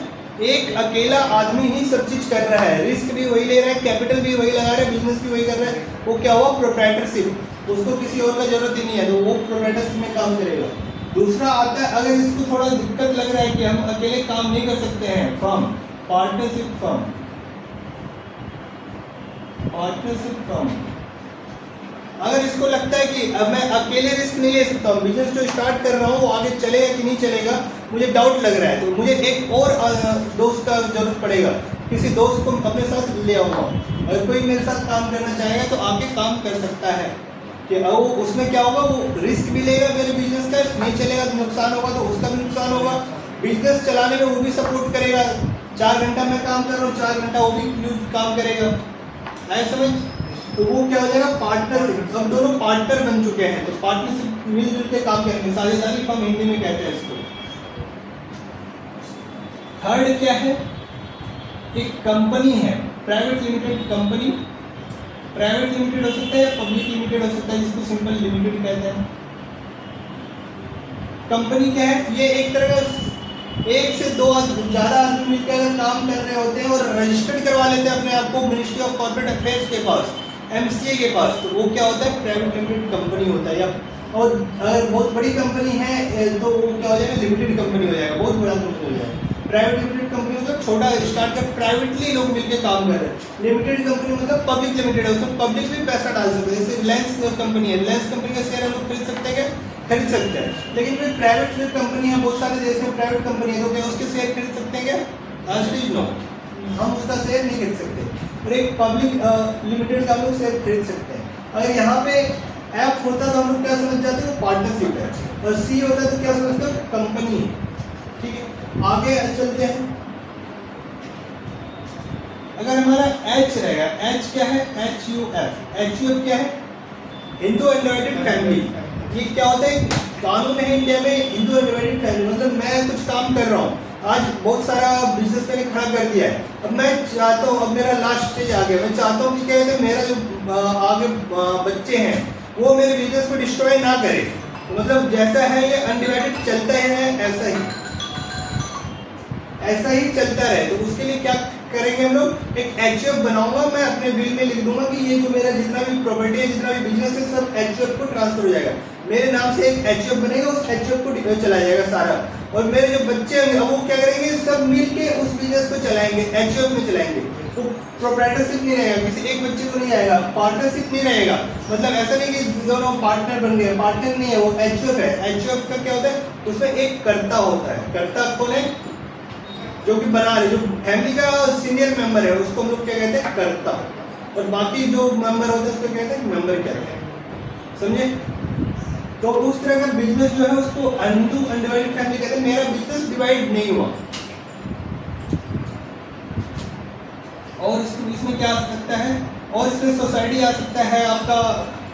एक अकेला आदमी ही सब चीज कर रहा है, रिस्क भी वही ले रहा है, कैपिटल भी वही लगा रहा है, बिजनेस भी वही कर रहा है। वो क्या हुआ? प्रोप्राइटरशिप। उसको किसी और का जरूरत ही नहीं है, तो वो प्रोप्राइटरशिप में काम करेगा। दूसरा आता है, अगर इसको थोड़ा दिक्कत लग रहा है कि हम अकेले काम नहीं कर सकते हैं, फर्म, पार्टनरशिप फर्म। अगर इसको लगता है कि अब मैं अकेले रिस्क नहीं ले सकता हूँ, बिजनेस जो स्टार्ट कर रहा हूँ वो आगे चलेगा कि नहीं चलेगा, मुझे डाउट लग रहा है, तो मुझे एक और दोस्त का जरूरत पड़ेगा, किसी दोस्त को अपने साथ ले आऊँगा। अगर कोई मेरे साथ काम करना चाहेगा तो आगे काम कर सकता है कि वो उसमें क्या होगा, वो रिस्क भी लेगा मेरे बिजनेस का, नहीं चलेगा तो नुकसान होगा, तो उसका भी नुकसान होगा। बिजनेस चलाने में वो भी सपोर्ट करेगा। 4 घंटा मैं काम कर रहा हूँ, 4 घंटा वो भी काम करेगा, है समझ? तो वो क्या हो जाएगा? पार्टनरशिप। हम दोनों पार्टनर बन चुके हैं, तो पार्टनरशिप मिलजुल के काम करेंगे, साझेदारी हम हिंदी में कहते हैं इसको। थर्ड क्या है? एक कंपनी है, private limited company. Private limited हो सकता है, पब्लिक लिमिटेड हो सकता है, जिसको सिंपल लिमिटेड कहते हैं। कंपनी क्या है? ये एक तरह का 1 से 2 ज़्यादा आदमी मिलकर अगर काम कर रहे होते हैं और रजिस्टर्ड करवा लेते हैं अपने आप को मिनिस्ट्री ऑफ कॉर्पोरेट अफेयर्स के पास, MCA के पास, तो वो क्या होता है? प्राइवेट लिमिटेड कंपनी होता है। या और अगर बहुत बड़ी कंपनी है तो वो क्या हो जाएगा? लिमिटेड कंपनी हो जाएगा, बहुत बड़ा कंपनी हो जाएगा। प्राइवेट लिमिटेड कंपनी मतलब छोटा स्टार्ट कर, प्राइवेटली लोग मिलकर काम कर रहे हैं। लिमिटेड कंपनी मतलब पब्लिक लिमिटेड है, उसमें पब्लिक भी पैसा डाल सकते हैं। जैसे रिलायंस कंपनी है, रिलायंस कंपनी का शेयर हम लोग खरीद सकते हैं, खरीद सकते हैं। लेकिन फिर प्राइवेट कंपनी है, बहुत सारे देश में प्राइवेट कंपनी है, तो क्या उसके शेयर खरीद सकते हैं क्या? आंसर इज नो, हम उसका शेयर नहीं खरीद सकते। और एक पब्लिक लिमिटेड का हम लोग शेयर खरीद सकते हैं। अगर यहाँ पे एफ होता तो हम लोग क्या समझ जाते हैं? पार्टनरशिप है। और सी होता तो क्या समझते हो? कंपनी है। ठीक है, आगे चलते हैं। अगर हमारा H रहेगा, H क्या है? HUF क्या है? Hindu undivided family. ये क्या होता है? कानून है इंडिया में हिंदू अनडिवाइडेड फैमिली, मतलब मैं कुछ काम कर रहा हूँ, आज बहुत सारा बिजनेस मैंने खड़ा कर दिया है, अब मैं चाहता हूँ, अब मेरा लास्ट स्टेज आ गया, मैं चाहता हूँ कि क्या कहते हैं, मेरा जो आगे बच्चे हैं वो मेरे बिजनेस को डिस्ट्रॉय ना करे। तो मतलब जैसा है ये अनडिवाइडेड चलता है, ऐसा ही चलता रहे। तो उसके लिए क्या करेंगे हम लोग? एक HUF बनाऊंगा, मैं अपने विल में लिख दूंगा कि ये जो मेरा जितना भी प्रॉपर्टी है, जितना भी बिजनेस है, सब HUF को ट्रांसफर हो जाएगा। मेरे नाम से एक HUF बनेगा, उस HUF को चलाया जाएगा सारा। और मेरे जो बच्चे होंगे अब वो क्या करेंगे? सब मिल के उस बिजनेस को चलाएंगे, HUF में चलाएंगे। तो प्रोप्राइटरशिप नहीं रहेगा, किसी एक बच्चे को नहीं आएगा, पार्टनरशिप नहीं रहेगा। मतलब ऐसा नहीं कि दोनों पार्टनर बन गए, पार्टनर नहीं है, वो HUF है। HUF का क्या होता है? उसमें एक कर्ता होता है। कर्ता कौन है? जो कि बना रहे, जो फैमिली का सीनियर मेंबर है, उसको हम लोग क्या कहते हैं? कर्ता। और बाकी जो मेंबर होते हैं उसको कहते हैं मेंबर कहते हैं, समझे? तो उस तरह का बिजनेस जो है उसको हिंदू अनडिवाइडेड फैमिली कहते हैं। मेरा बिजनेस डिवाइड नहीं हुआ। और इसमें क्या आ सकता है? और इसमें सोसाइटी आ सकता है, आपका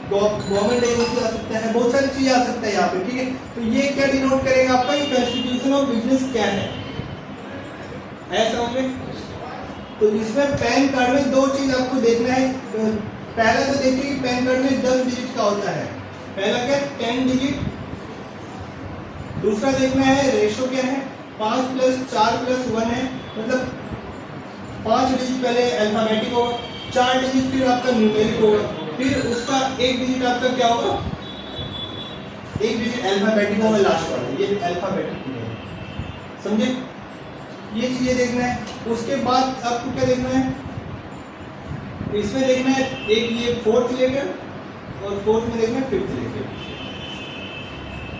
गवर्नमेंट एजेंसी आ सकता है, बहुत सारी चीजें आ सकता है यहाँ पे। ठीक है, तो ये क्या डिनोट करेगा आपका? ये कॉन्स्टिट्यूशन ऑफ बिजनेस क्या है समझ में? तो इसमें पैन कार्ड में 2 चीज आपको देखना है। पहला तो देखिए कि पैन कार्ड में 10 डिजिट का होता है। पहला क्या? 10 डिजिट। दूसरा देखना है रेशो क्या है? 5 + 4 + 1 है, मतलब 5 डिजिट पहले अल्फाबेटिक होगा, 4 डिजिट फिर आपका न्यूमेरिक होगा, फिर उसका 1 डिजिट आपका क्या होगा? 1 डिजिट अल्फाबेटिक होगा लास्ट वाला, ये अल्फाबेटिक है, समझे? ये चीजें देखना है। उसके बाद आपको क्या देखना है? इसमें देखना है एक ये 4th लेटर, और 4th में देखना है 5th लेटर।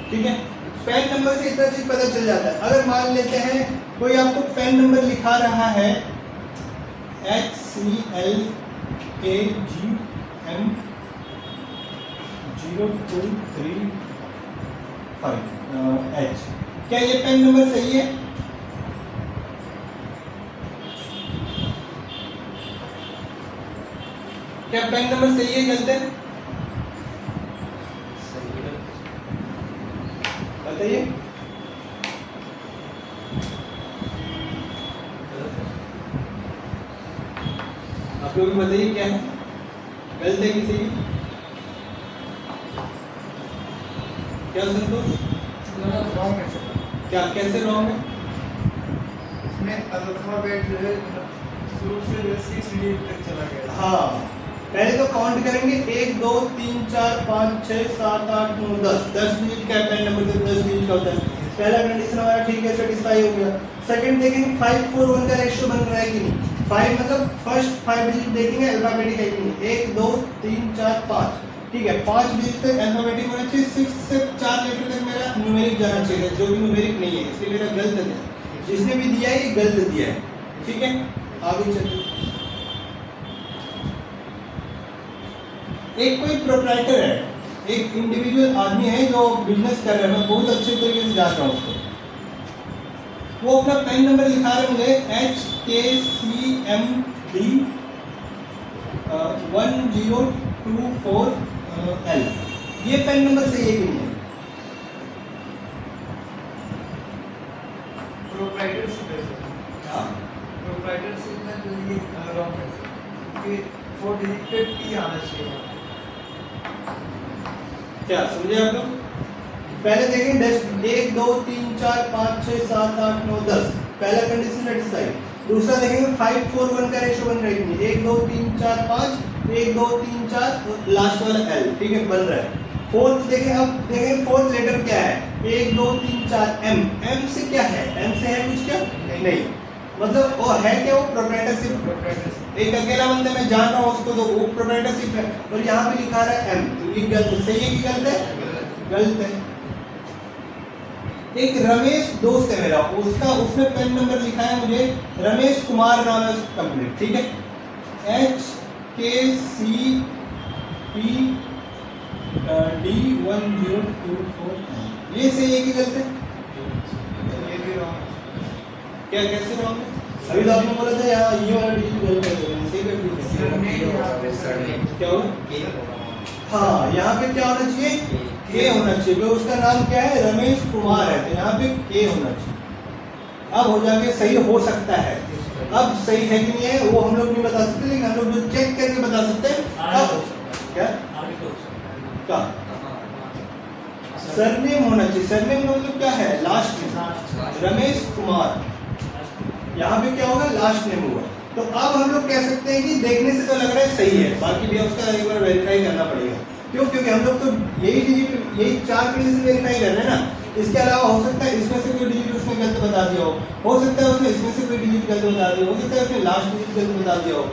ठीक है, पैन नंबर से इतना चीज पता चल जाता है। अगर मान लेते हैं कोई आपको पैन नंबर लिखा रहा है HCLAGM 0235H, क्या ये पैन नंबर सही है? क्या पैन नंबर सही है? गलत है? बताइए। लोग बताइए क्या है, गलत है किसी की? क्या संतोष, गलत रॉन्ग है सर। क्या कैसे रॉन्ग है? इसमें अल्फाबेट जो है शुरू से जो है 6 डिजिट तक चला गया। हाँ, पहले तो काउंट करेंगे 1 2 3 4 5 6 7 8 9 10 डिजिट का पैन नंबर तो 10 डिजिट का होता है। पहला कंडीशन हमारा ठीक है, सेटिस्फाई हो गया। सेकंड देखेंगे 5 4 1 का रेशियो बन रहा है कि नहीं। 5 मतलब फर्स्ट 5 डिजिट देखेंगे अल्फाबेटिक है कि नहीं। 1 2 3 4 5, ठीक है, 5 डिजिट तक अल्फाबेटिक होना चाहिए। 6 से 4 लेटर तक मेरा न्यूमेरिक जाना चाहिए, जो कि न्यूमेरिक नहीं है, इसलिए मेरा गलत है। जिसने भी दिया है ये गलत दिया है, ठीक है। आगे चलिए, एक कोई प्रोप्राइटर है, एक इंडिविजुअल आदमी है जो बिजनेस कर रहा है, मैं बहुत अच्छे तरीके से जान रहा हूँ उसको। वो अपना पैन नंबर लिखा रहे मुझे HKCMD 1024L। ये पैन नंबर सही है कि नहीं है? प्रोप्राइटरशिप है सर। हाँ, प्रोप्राइटरशिप में जो ये रॉन्ग है सर, क्योंकि 4 डिजिट पे P आना चाहिए। क्या समझे आप लोग? पहले देखें 1 2 3 4 5 6 7 8 9 10, पहला कंडीशन सेटिस्फाइड। दूसरा देखेंगे 5 4 1 का रेशियो बन रहा है कि नहीं। 1 2 3 4 5 1 2 3 4 लास्ट वाला L, ठीक है, बन रहा है। फोर्थ देखें, अब देखें फोर्थ लेटर क्या है। 1 2 3 4 M से क्या है? M से है कुछ क्या? नहीं, मतलब वो है क्या? वो प्रोप्राइटरशिप। एक अकेला बंदा मैं जान रहा हूँ उसको, तो वो प्रोप्राइटरशिप है, और यहाँ पे लिखा रहा है M, तो ये गलत। सही है कि गलत है? गलत है। एक रमेश दोस्त है मेरा, उसका उसने पेन नंबर लिखा है मुझे रमेश कुमार नाम है उसका कंप्लीट, ठीक है, HKCPD 1024। ये सही है कि गलत है? ये भी रॉन्ग है। क्या कैसे रॉन्ग है? अभी तो आपने बोला था यहाँ ये वाला डिजिट गलत है, सही कर दीजिए। क्या होगा? हाँ, यहाँ पे क्या होना चाहिए? के होना चाहिए। तो उसका नाम क्या है? रमेश कुमार है, तो यहाँ पे के होना चाहिए। अब हो जाके सही हो सकता है। अब सही है कि नहीं है वो हम लोग नहीं बता सकते, लेकिन हम लोग जो चेक करके बता सकते हैं। अब क्या क्या सरनेम होना चाहिए। सरनेम का मतलब क्या है? Last name. रमेश कुमार, यहाँ पे क्या होगा? लास्ट नेम होगा। तो अब हम लोग कह सकते हैं कि देखने से तो लग रहा है सही है, बाकी भी उसका एक बार वेरीफाई करना पड़ेगा। क्यों? क्योंकि हम लोग तो यही डिजिट, यही 4 कंडीशन वेरीफाई कर रहे हैं ना। इसके अलावा हो सकता है इसमें से कोई डिजिट उसने गलत बता दिया हो सकता है उसने इसमें से कोई डिजिट गलत बता दिया हो सकता है उसने लास्ट डिजिट गलत बता दिया हो,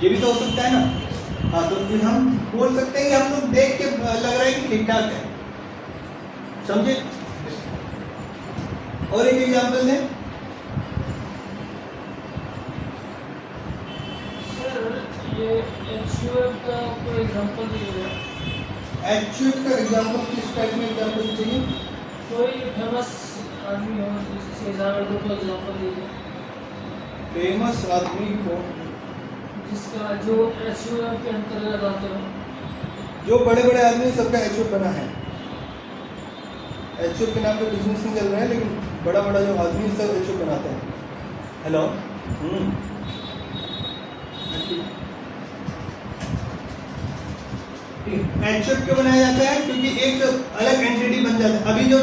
ये भी तो हो सकता है ना। हाँ, तो फिर हम बोल सकते हैं कि हम लोग देख के लग रहा है कि ठीक ठाक है, समझे? और एक एग्जाम्पल दें। ये HUF का कोई एग्जांपल दीजिए। HUF का एग्जाम्पल किस टाइप में एग्जाम्पल चाहिए? कोई फेमस आदमी हो जिससे एग्जाम्पल को एग्जांपल दीजिए, फेमस आदमी को जिसका जो HUF के अंतर्गत आते हो। जो बड़े बड़े आदमी सबका HUF बना है। HUF के नाम पे बिजनेस नहीं चल रहा है, लेकिन बड़ा बड़ा जो आदमी सब HUF बनाते हैं। हेलो, HUF क्यों बनाया जाता है? क्योंकि एक अलग एंटिटी बन जाता है। अभी जो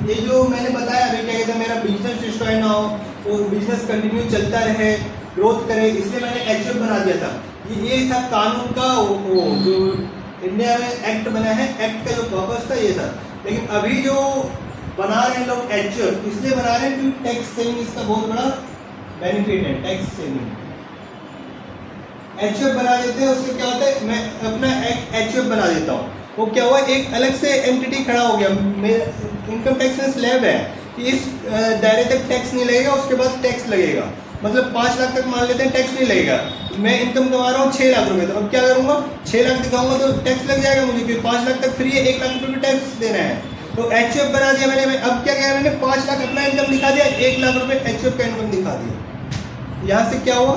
ये जो मैंने बताया अभी, क्या कहते हैं, मेरा बिजनेस डिस्ट्रॉय ना हो, वो बिजनेस कंटिन्यू चलता रहे, ग्रोथ करे, इसलिए मैंने HUF बना दिया था। ये था कानून का वो जो इंडिया में एक्ट बना है, एक्ट का जो पर्पस था ये था। लेकिन अभी जो बना रहे हैं लोग HUF, इसलिए बना रहे हैं क्योंकि टैक्स सेविंग इसका बहुत बड़ा बेनिफिट है। टैक्स सेविंग HUF बना देते हैं, उससे क्या होता है, मैं अपना HUF बना देता हूँ, वो क्या हुआ, एक अलग से एंटिटी खड़ा हो गया। मेरा इनकम टैक्स में स्लैब है कि इस दायरे तक टैक्स नहीं लगेगा, उसके बाद टैक्स लगेगा। मतलब 5 लाख तक मान लेते हैं टैक्स नहीं लगेगा। मैं इनकम कमा रहा हूँ 6 लाख रुपए, तो अब क्या करूँगा, 6 लाख दिखाऊंगा तो टैक्स लग जाएगा मुझे, क्योंकि 5 लाख तक फ्री है, 1 लाख रुपये टैक्स देना है। तो HUF बना दिया मैंने। अब क्या किया मैंने, 5 लाख अपना इनकम दिखा दिया, 1 लाख रुपये HUF का इनकम दिखा दिया। यहाँ से क्या हुआ,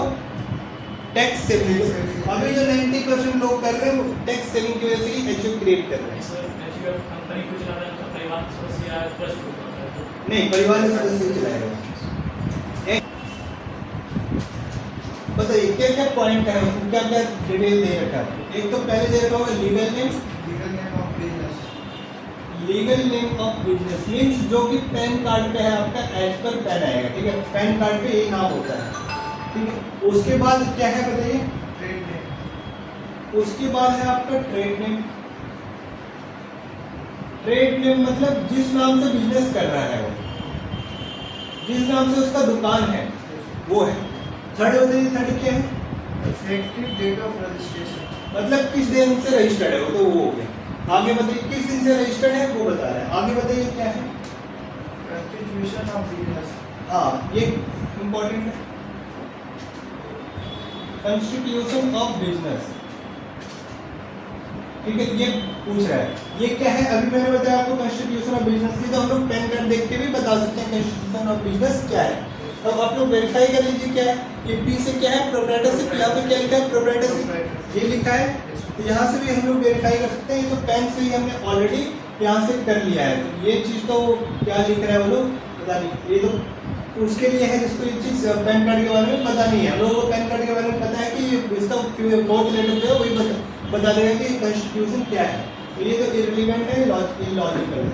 टैक्स सेविंग। अभी जो 90% लोग कर रहे हैं वो टैक्स सेविंग की वजह से ही HUF क्रिएट कर रहे हैं। नहीं, परिवार के सदस्य चलाएगा। बताइए क्या क्या पॉइंट है उसमें, क्या क्या डिटेल दे रखा है। एक तो पहले दे रखा होगा legal name, legal name of business, legal name of business means जो कि पैन कार्ड पे है आपका एज पर पैन आएगा, ठीक है, पैन कार्ड पे यही नाम होता है, ठीक है। उसके बाद क्या है बताइए, ट्रेड नेम, उसके बाद है आपका ट्रेड नेम। ट्रेड नेम मतलब जिस नाम से बिजनेस कर रहा है वो, जिस नाम से उसका दुकान है वो है। थर्ड बताइए, थर्ड क्या है, इफेक्टिव डेट ऑफ रजिस्ट्रेशन, मतलब किस दिन से रजिस्टर्ड है वो, तो वो हो गया। आगे बताइए किस दिन से रजिस्टर्ड है वो बता रहा है। आगे बताइए क्या है, कंस्टिट्यूशन ऑफ बिजनेस, हाँ ये इम्पोर्टेंट है, कॉन्स्टिट्यूशन ऑफ बिजनेस, ठीक है, ये पूछ रहा है। ये क्या है, अभी मैंने बताया आपको कॉन्स्टिट्यूशन ऑफ बिजनेस की, तो हम लोग पैन कार्ड देख के भी बता सकते हैं कॉन्स्टिट्यूशन ऑफ बिजनेस क्या है। तो आप लोग वेरीफाई कर लीजिए क्या है, ये पी से क्या है, प्रोप्राइटरशिप, यहाँ पे क्या लिखा है, प्रोप्राइटरशिप, ये लिखा है। तो यहाँ से भी हम लोग वेरीफाई कर सकते हैं, ये तो पैन से ही हमने ऑलरेडी यहाँ से कर लिया है। तो ये चीज़ तो क्या लिख रहा है वो लोग पता नहीं, ये तो उसके लिए है जिसको ये चीज़ पैन कार्ड के बारे में पता नहीं है। हम लोगों को पैन कार्ड के बारे में पता है कि इसका फोर्थ लेटर जो है वही बता देगा कि कॉन्स्टिट्यूशन क्या है। तो ये तो इररिलेवेंट है, इलॉजिकल है।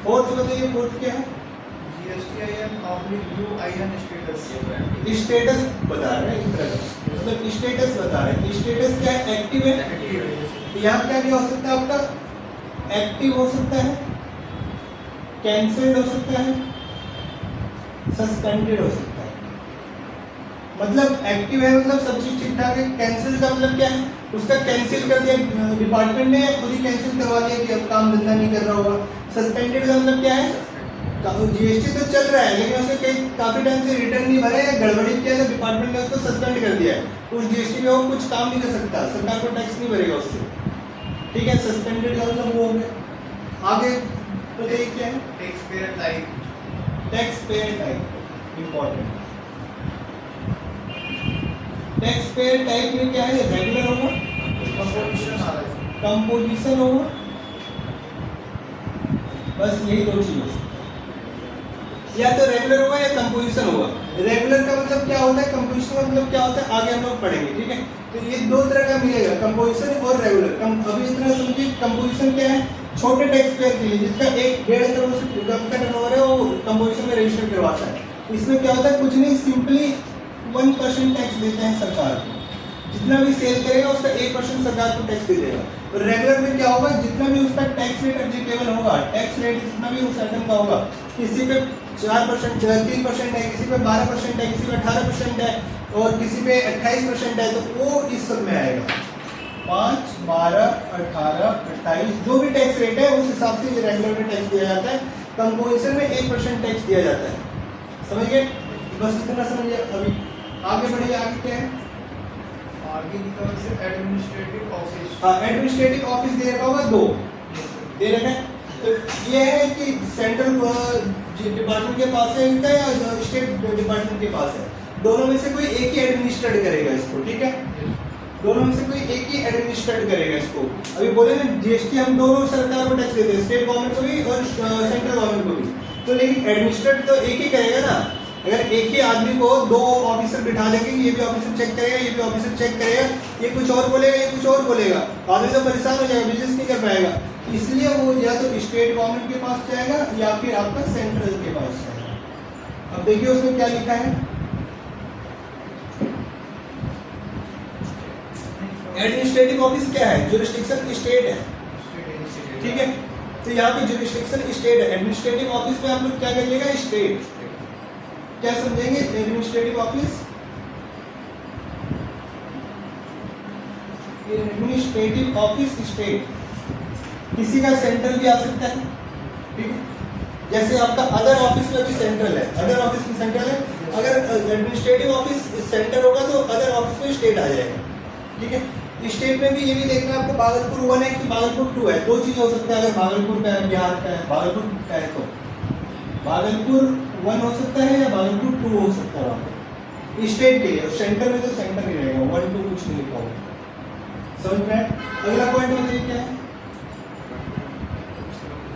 फोर्थ बताइए, फोर्थ क्या है, GSTIN oblique UIN status, status बता रहे हैं, मतलब स्टेटस बता रहे हैं। स्टेटस क्या है, एक्टिव है। यहाँ क्या क्या हो सकता है आपका, एक्टिव हो सकता है, कैंसिल्ड हो सकता है, सस्पेंडेड हो सकता है। मतलब एक्टिव है मतलब सब चीज ठीक ठाक है, कैंसिल का मतलब क्या है, उसका कैंसिल कर दिया डिपार्टमेंट ने या खुद ही कैंसिल करवा दिया कि अब काम धंधा नहीं कर रहा होगा। सस्पेंडेड का मतलब क्या है, जीएसटी तो चल रहा है लेकिन उसने कई काफी टाइम से रिटर्न नहीं भरा या गड़बड़ी किया तो डिपार्टमेंट ने उसको सस्पेंड कर दिया है। उस जीएसटी में वो कुछ काम नहीं कर सकता, सरकार को टैक्स नहीं भरेगा उससे, ठीक है। सस्पेंडेड का मतलब वो हो गया। आगे बताइए क्या है, tax payer type, tax payer type important. Tax payer type में क्या है, रेगुलर होगा, कंपोजिशन आ रहा है, कंपोजिशन होगा, बस यही दो चीज हो सकती है। या तो रेगुलर होगा या कंपोजिशन होगा। रेगुलर का मतलब क्या होता है, कंपोजिशन का मतलब क्या होता है, आगे हम लोग पढ़ेंगे, ठीक है। तो ये दो तरह का मिलेगा, कंपोजिशन और रेगुलर। अभी इतना समझिए, कंपोजिशन क्या है, छोटे टैक्स पेयर के लिए जिसका 1-1.5 करोड़ से कम का टर्नओवर है वो कंपोजिशन में रजिस्टर करवाता है। इसमें क्या होता है, कुछ नहीं, सिंपली 1% टैक्स देते हैं सरकार को। जितना भी सेल करेगा उसका 1% सरकार को टैक्स दे देगा। और रेगुलर में क्या होगा, जितना भी उसका टैक्स रेट एप्लीकेबल होगा, टैक्स रेट जितना भी उस आइटम का होगा, किसी पे 4%, 3% है, किसी पे 12% है, किसी पे 18% है और किसी पे 28% है, तो वो इस सब में आएगा। 5, 12, 18, 28 जो भी टैक्स रेट है उस हिसाब से ये रेगुलर में टैक्स दिया जाता है। कंपोजिशन में 1% टैक्स दिया जाता है। समझ गए, बस इतना समझिए। अभी आगे बढ़िए, आगे क्या है, आगे की तरफ से एडमिनिस्ट्रेटिव ऑफिस, हाँ एडमिनिस्ट्रेटिव ऑफिस दे रखा होगा, 2 दे रखा है। तो ये है कि सेंट्रल डिपार्टमेंट के पास है इनका या स्टेट डिपार्टमेंट के पास है, दोनों में से कोई एक ही एडमिनिस्ट्रेट करेगा इसको, ठीक है। दोनों में से कोई एक ही एडमिनिस्ट्रेट करेगा इसको। अभी बोले ना जीएसटी हम दोनों सरकार को टैक्स देते हैं, स्टेट गवर्नमेंट को भी और सेंट्रल गवर्नमेंट को भी, तो लेकिन एडमिनिस्ट्रेट तो एक ही करेगा ना। अगर एक ही आदमी को 2 ऑफिसर बिठा देंगे, ये भी ऑफिसर चेक करेगा, ये भी ऑफिसर चेक करेगा, ये कुछ और बोलेगा, ये कुछ और बोलेगा, आदमी तो परेशान हो जाएगा, बिजनेस नहीं कर पाएगा। इसलिए वो या तो स्टेट गवर्नमेंट के पास जाएगा या फिर आपका सेंट्रल के पास जाएगा। अब देखिए उसमें क्या लिखा है, एडमिनिस्ट्रेटिव ऑफिस क्या है, जुरिस्डिक्शन स्टेट है, ठीक है। तो यहाँ पे जुरिस्डिक्शन स्टेट है, एडमिनिस्ट्रेटिव ऑफिस में आप लोग क्या करिएगा, स्टेट। क्या समझेंगे administrative office, administrative office state, किसी का सेंट्रल भी आ सकता है, ठीक है। जैसे आपका अदर ऑफिस में भी सेंट्रल है, अदर ऑफिस में सेंट्रल है, अगर एडमिनिस्ट्रेटिव ऑफिस सेंटर होगा तो अदर ऑफिस में स्टेट आ जाएगा, ठीक है। स्टेट में भी ये भी देखना है आपको, भागलपुर 1 है कि भागलपुर 2 है, 2 चीज़ हो सकता है। अगर भागलपुर का है, बिहार का है, भागलपुर का है तो भागलपुर 1 हो सकता है या भागलपुर 2 हो सकता है वहाँ पे स्टेट के लिए। सेंटर में तो सेंटर ही रहेगा, 1, 2 कुछ नहीं लिखा होगा। समझ में? अगला पॉइंट बताइए क्या है,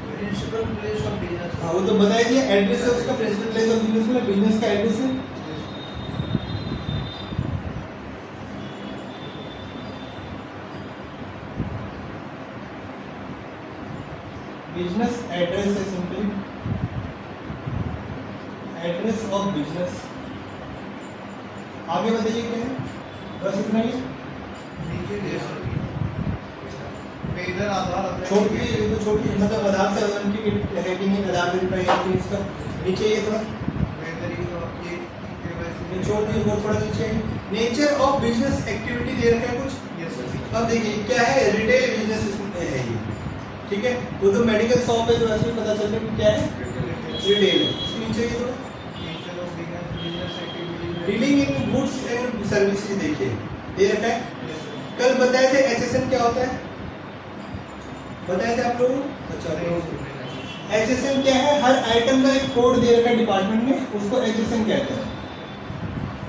प्रिंसिपल प्लेस ऑफ बिजनेस, हाँ वो तो बता ही दिया, एड्रेस है उसका, प्रिंसिपल प्लेस ऑफ बिजनेस में बिजनेस का एड्रेस है। है सिंपली एड्रेस ऑफ बिजनेस। आगे बताइए क्या है, बस इतना ही। नीचे जीएसटी पे इधर आधार आता है। छोटी तो छोटी मतलब आधार से उनकी है कि नहीं, आधार वेरीफाई है कि इसका नीचे ये थोड़ा ये छोड़ दिए, वो थोड़ा नीचे है। नेचर ऑफ बिजनेस एक्टिविटी दे रखा है कुछ। Yes sir. अब देखिए क्या है, रिटेल बिजनेस इसमें है ये, ठीक है। वो तो मेडिकल शॉप है, तो वैसे भी पता चल रहा है कि क्या है, रिटेल है। इसके नीचे ये थोड़ा nature of business activity dealing in goods and services देखिए दे रखा है। Yes sir. कल बताए थे HSN क्या होता है, बताए थे आप लोगों को। अच्छा, HSN क्या है, हर आइटम का एक कोड दे रखा है डिपार्टमेंट में, उसको HSN कहते हैं।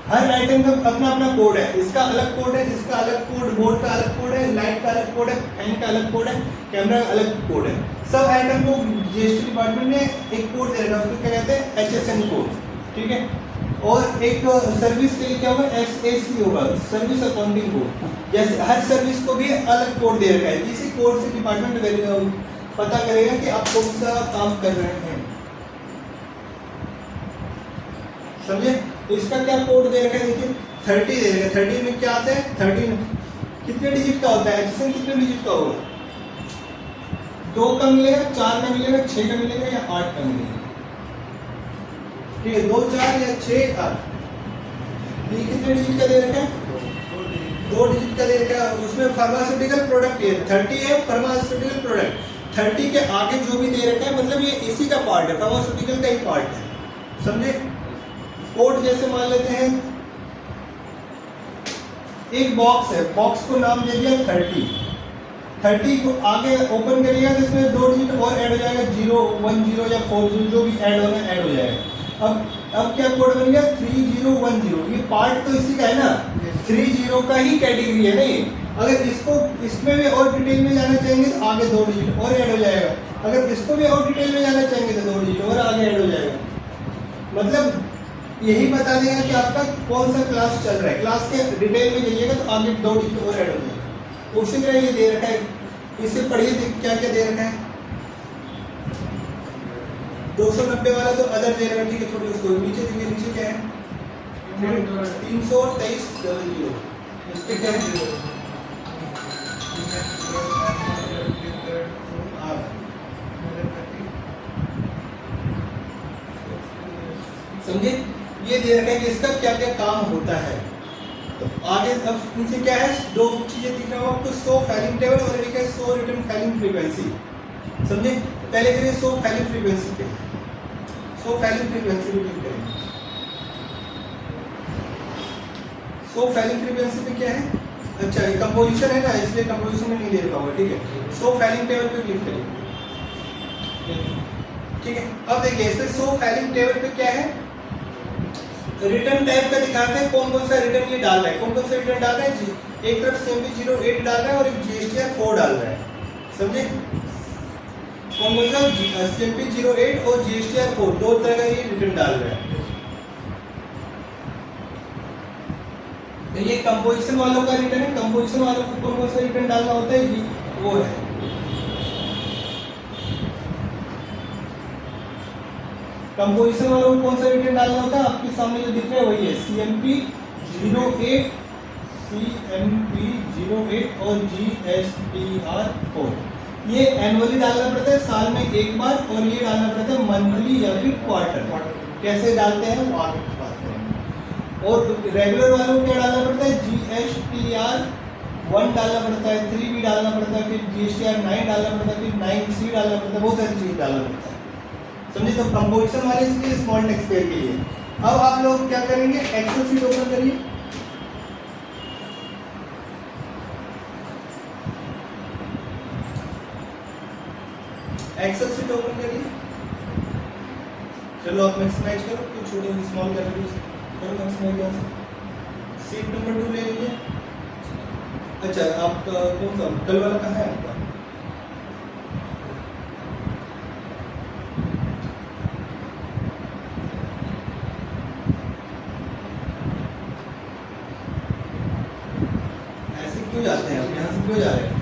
हर आइटम का अपना अपना कोड है, इसका अलग कोड है, इसका अलग कोड, बोर्ड का अलग कोड है, लाइट का अलग कोड है, फैन का अलग कोड है, कैमरा का अलग कोड है। सब आइटम को GST डिपार्टमेंट ने एक कोड दे रखा है, उसको क्या कहते हैं, HSN कोड, ठीक है। और एक सर्विस के लिए क्या होगा, SAC होगा, सर्विस अकाउंटिंग कोड। जैसे हर सर्विस को भी अलग कोड दे रखा है, इसी कोड से डिपार्टमेंट पता करेगा कि आप कौन सा काम कर रहे हैं, समझे। इसका क्या कोड दे रखा है, देखिए 30 दे रखा है। 30 में क्या आता है, 30 कितने डिजिट का होता है, HSN कितने डिजिट का होगा, 2 का मिलेगा, 4 का मिलेगा, 6 का मिलेगा या 8 का मिलेगा, ठीक है। 2 4 या 6 8, ये कितने डिजिट का दे रखा है, 2 डिजिट का दे रखा है। उसमें फार्मास्यूटिकल प्रोडक्ट है, 30 है फार्मास्यूटिकल प्रोडक्ट। 30 के आगे जो भी दे रखा है मतलब ये इसी का पार्ट है, फार्मास्यूटिकल का ही पार्ट है, समझे। कोड जैसे मान लेते हैं एक बॉक्स है, बॉक्स को नाम दे दिया 30 को आगे ओपन करिएगा तो इसमें 2 डिजिट और ऐड हो जाएगा, 0 1 0 या 4 0 जो भी ऐड होना ऐड हो जाएगा। अब क्या कोड बन गया, 3010। ये पार्ट तो इसी का है ना, 30 का ही कैटेगरी है ना ये। अगर इसको इसमें भी और डिटेल में जाना चाहेंगे तो आगे 2 डिजिट और ऐड हो जाएगा, अगर इसको भी और डिटेल में जाना चाहेंगे तो 2 डिजिट और आगे ऐड हो जाएगा। मतलब यही बता देगा कि आपका कौन सा क्लास चल रहा है, क्लास के डिटेल में जाइएगा तो आगे 2 डिजिट और ऐड हो जाएगा। उसी तरह ये दे रखा है, इससे पढ़िए क्या क्या दे रखा है। 290 वाला तो अदर दे रखा है, ठीक है, छोटे उसको नीचे देखिए, नीचे क्या है 32300, इस पे क्या है, समझे। ये दे रखा है कि इसका क्या क्या काम होता है। तो आगे अब नीचे क्या है, 2 चीजें दिख रहा हो आपको, शो फाइलिंग टेबल और एक है शो रिटर्न फाइलिंग फ्रीक्वेंसी, समझे। पहले करिए शो फाइलिंग फ्रीक्वेंसी पे, शो फाइलिंग फ्रीक्वेंसी पे क्लिक करेंगे। शो फाइलिंग फ्रीक्वेंसी पे क्या है, अच्छा ये कंपोजिशन है ना, इसलिए कंपोजिशन में नहीं दे रखा होगा, ठीक है। शो फाइलिंग टेबल पे क्लिक करिए, ठीक है। अब देखिए इसमें शो फाइलिंग टेबल पे क्या है, रिटर्न टाइप का दिखाते हैं, कौन कौन सा रिटर्न ये डाल रहा है, कौन कौन सा रिटर्न डाल रहा है। एक तरफ CMP 08 डाल रहा है और एक GSTR 4 डाल रहा है, समझे। कौन कौन सा, CMP 08 और GSTR 4 2 तरह का ये रिटर्न डाल रहा है। तो ये कंपोजिशन वालों का रिटर्न है, कंपोजिशन वालों को कौन कौन सा रिटर्न डालना होता है, ये वो है। कंपोजिशन वालों को कौन सा रिटर्न डालना होता है, आपके सामने जो दिख रहा है वही है, CMP 08 और GSTR 4। ये एनुअली डालना पड़ता है, साल में एक बार, और ये डालना पड़ता है मंथली या फिर क्वार्टर। कैसे डालते हैं वो आगे बात करेंगे। और रेगुलर वालों को क्या डालना पड़ता है, GSTR 1 डालना पड़ता है, 3B डालना पड़ता है, फिर GSTR 9 डालना पड़ता है, फिर 9C डालना पड़ता है, बहुत सारी चीज़ डालना पड़ता है, समझे। तो कंपोजिशन वाले इसके स्मॉल टेक्स्ट पेयर के लिए। अब आप लोग क्या करेंगे, एक्सेल शीट ओपन करिए, एक्सेल शीट ओपन करिए। चलो आप मैक्सिमाइज करो, कुछ छोटे स्मॉल कैटेगरी करो मैक्सिमाइज। शीट नंबर 2 ले लीजिए। अच्छा आपका कौन सा कल वाला कहाँ है आपका, क्यों जाते हैं आप यहाँ से, क्यों जा रहे हैं,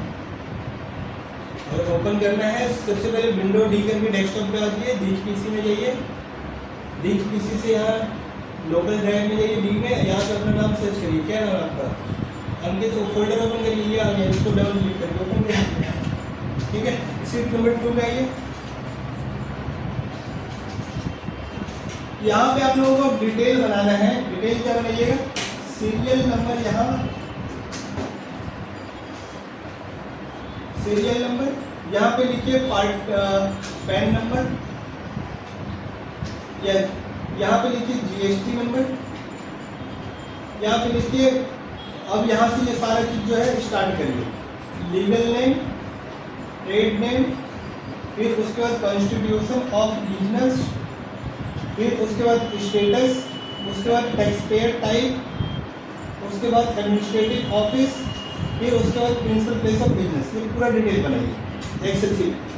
और ओपन करना है। सबसे पहले विंडो डी करके डेस्कटॉप पे आ जाइए, दीज पीसी में जाइए, दीज पीसी से यहाँ लोकल ड्राइव में जाइए, डी में यहाँ पे अपना नाम सर्च करिए। क्या नाम है आपका? अंकित। तो फोल्डर ओपन करिए, ये आ गया, इसको डबल क्लिक करके ओपन करिए। ठीक है, स्क्रिप्ट नंबर 2 में आइए। यहाँ पे आप लोगों को डिटेल बनाना है। डिटेल क्या बनाइएगा? सीरियल नंबर, यहाँ सीरियल नंबर यहाँ पे लिखिए, पार्ट पैन नंबर, या यहाँ पे लिखिए जीएसटी नंबर, यहाँ पे लिखिए। अब यहाँ से ये सारा चीज जो है स्टार्ट करिए। लीगल नेम, ट्रेड नेम, फिर उसके बाद कॉन्स्टिट्यूशन ऑफ बिजनेस, फिर उसके बाद स्टेटस, उसके बाद टैक्स पेयर टाइप, उसके बाद एडमिनिस्ट्रेटिव ऑफिस, फिर उसके बाद प्रिंसिपल प्लेस ऑफ बिजनेस। ये पूरा डिटेल बनाइए एक्सेल शीट।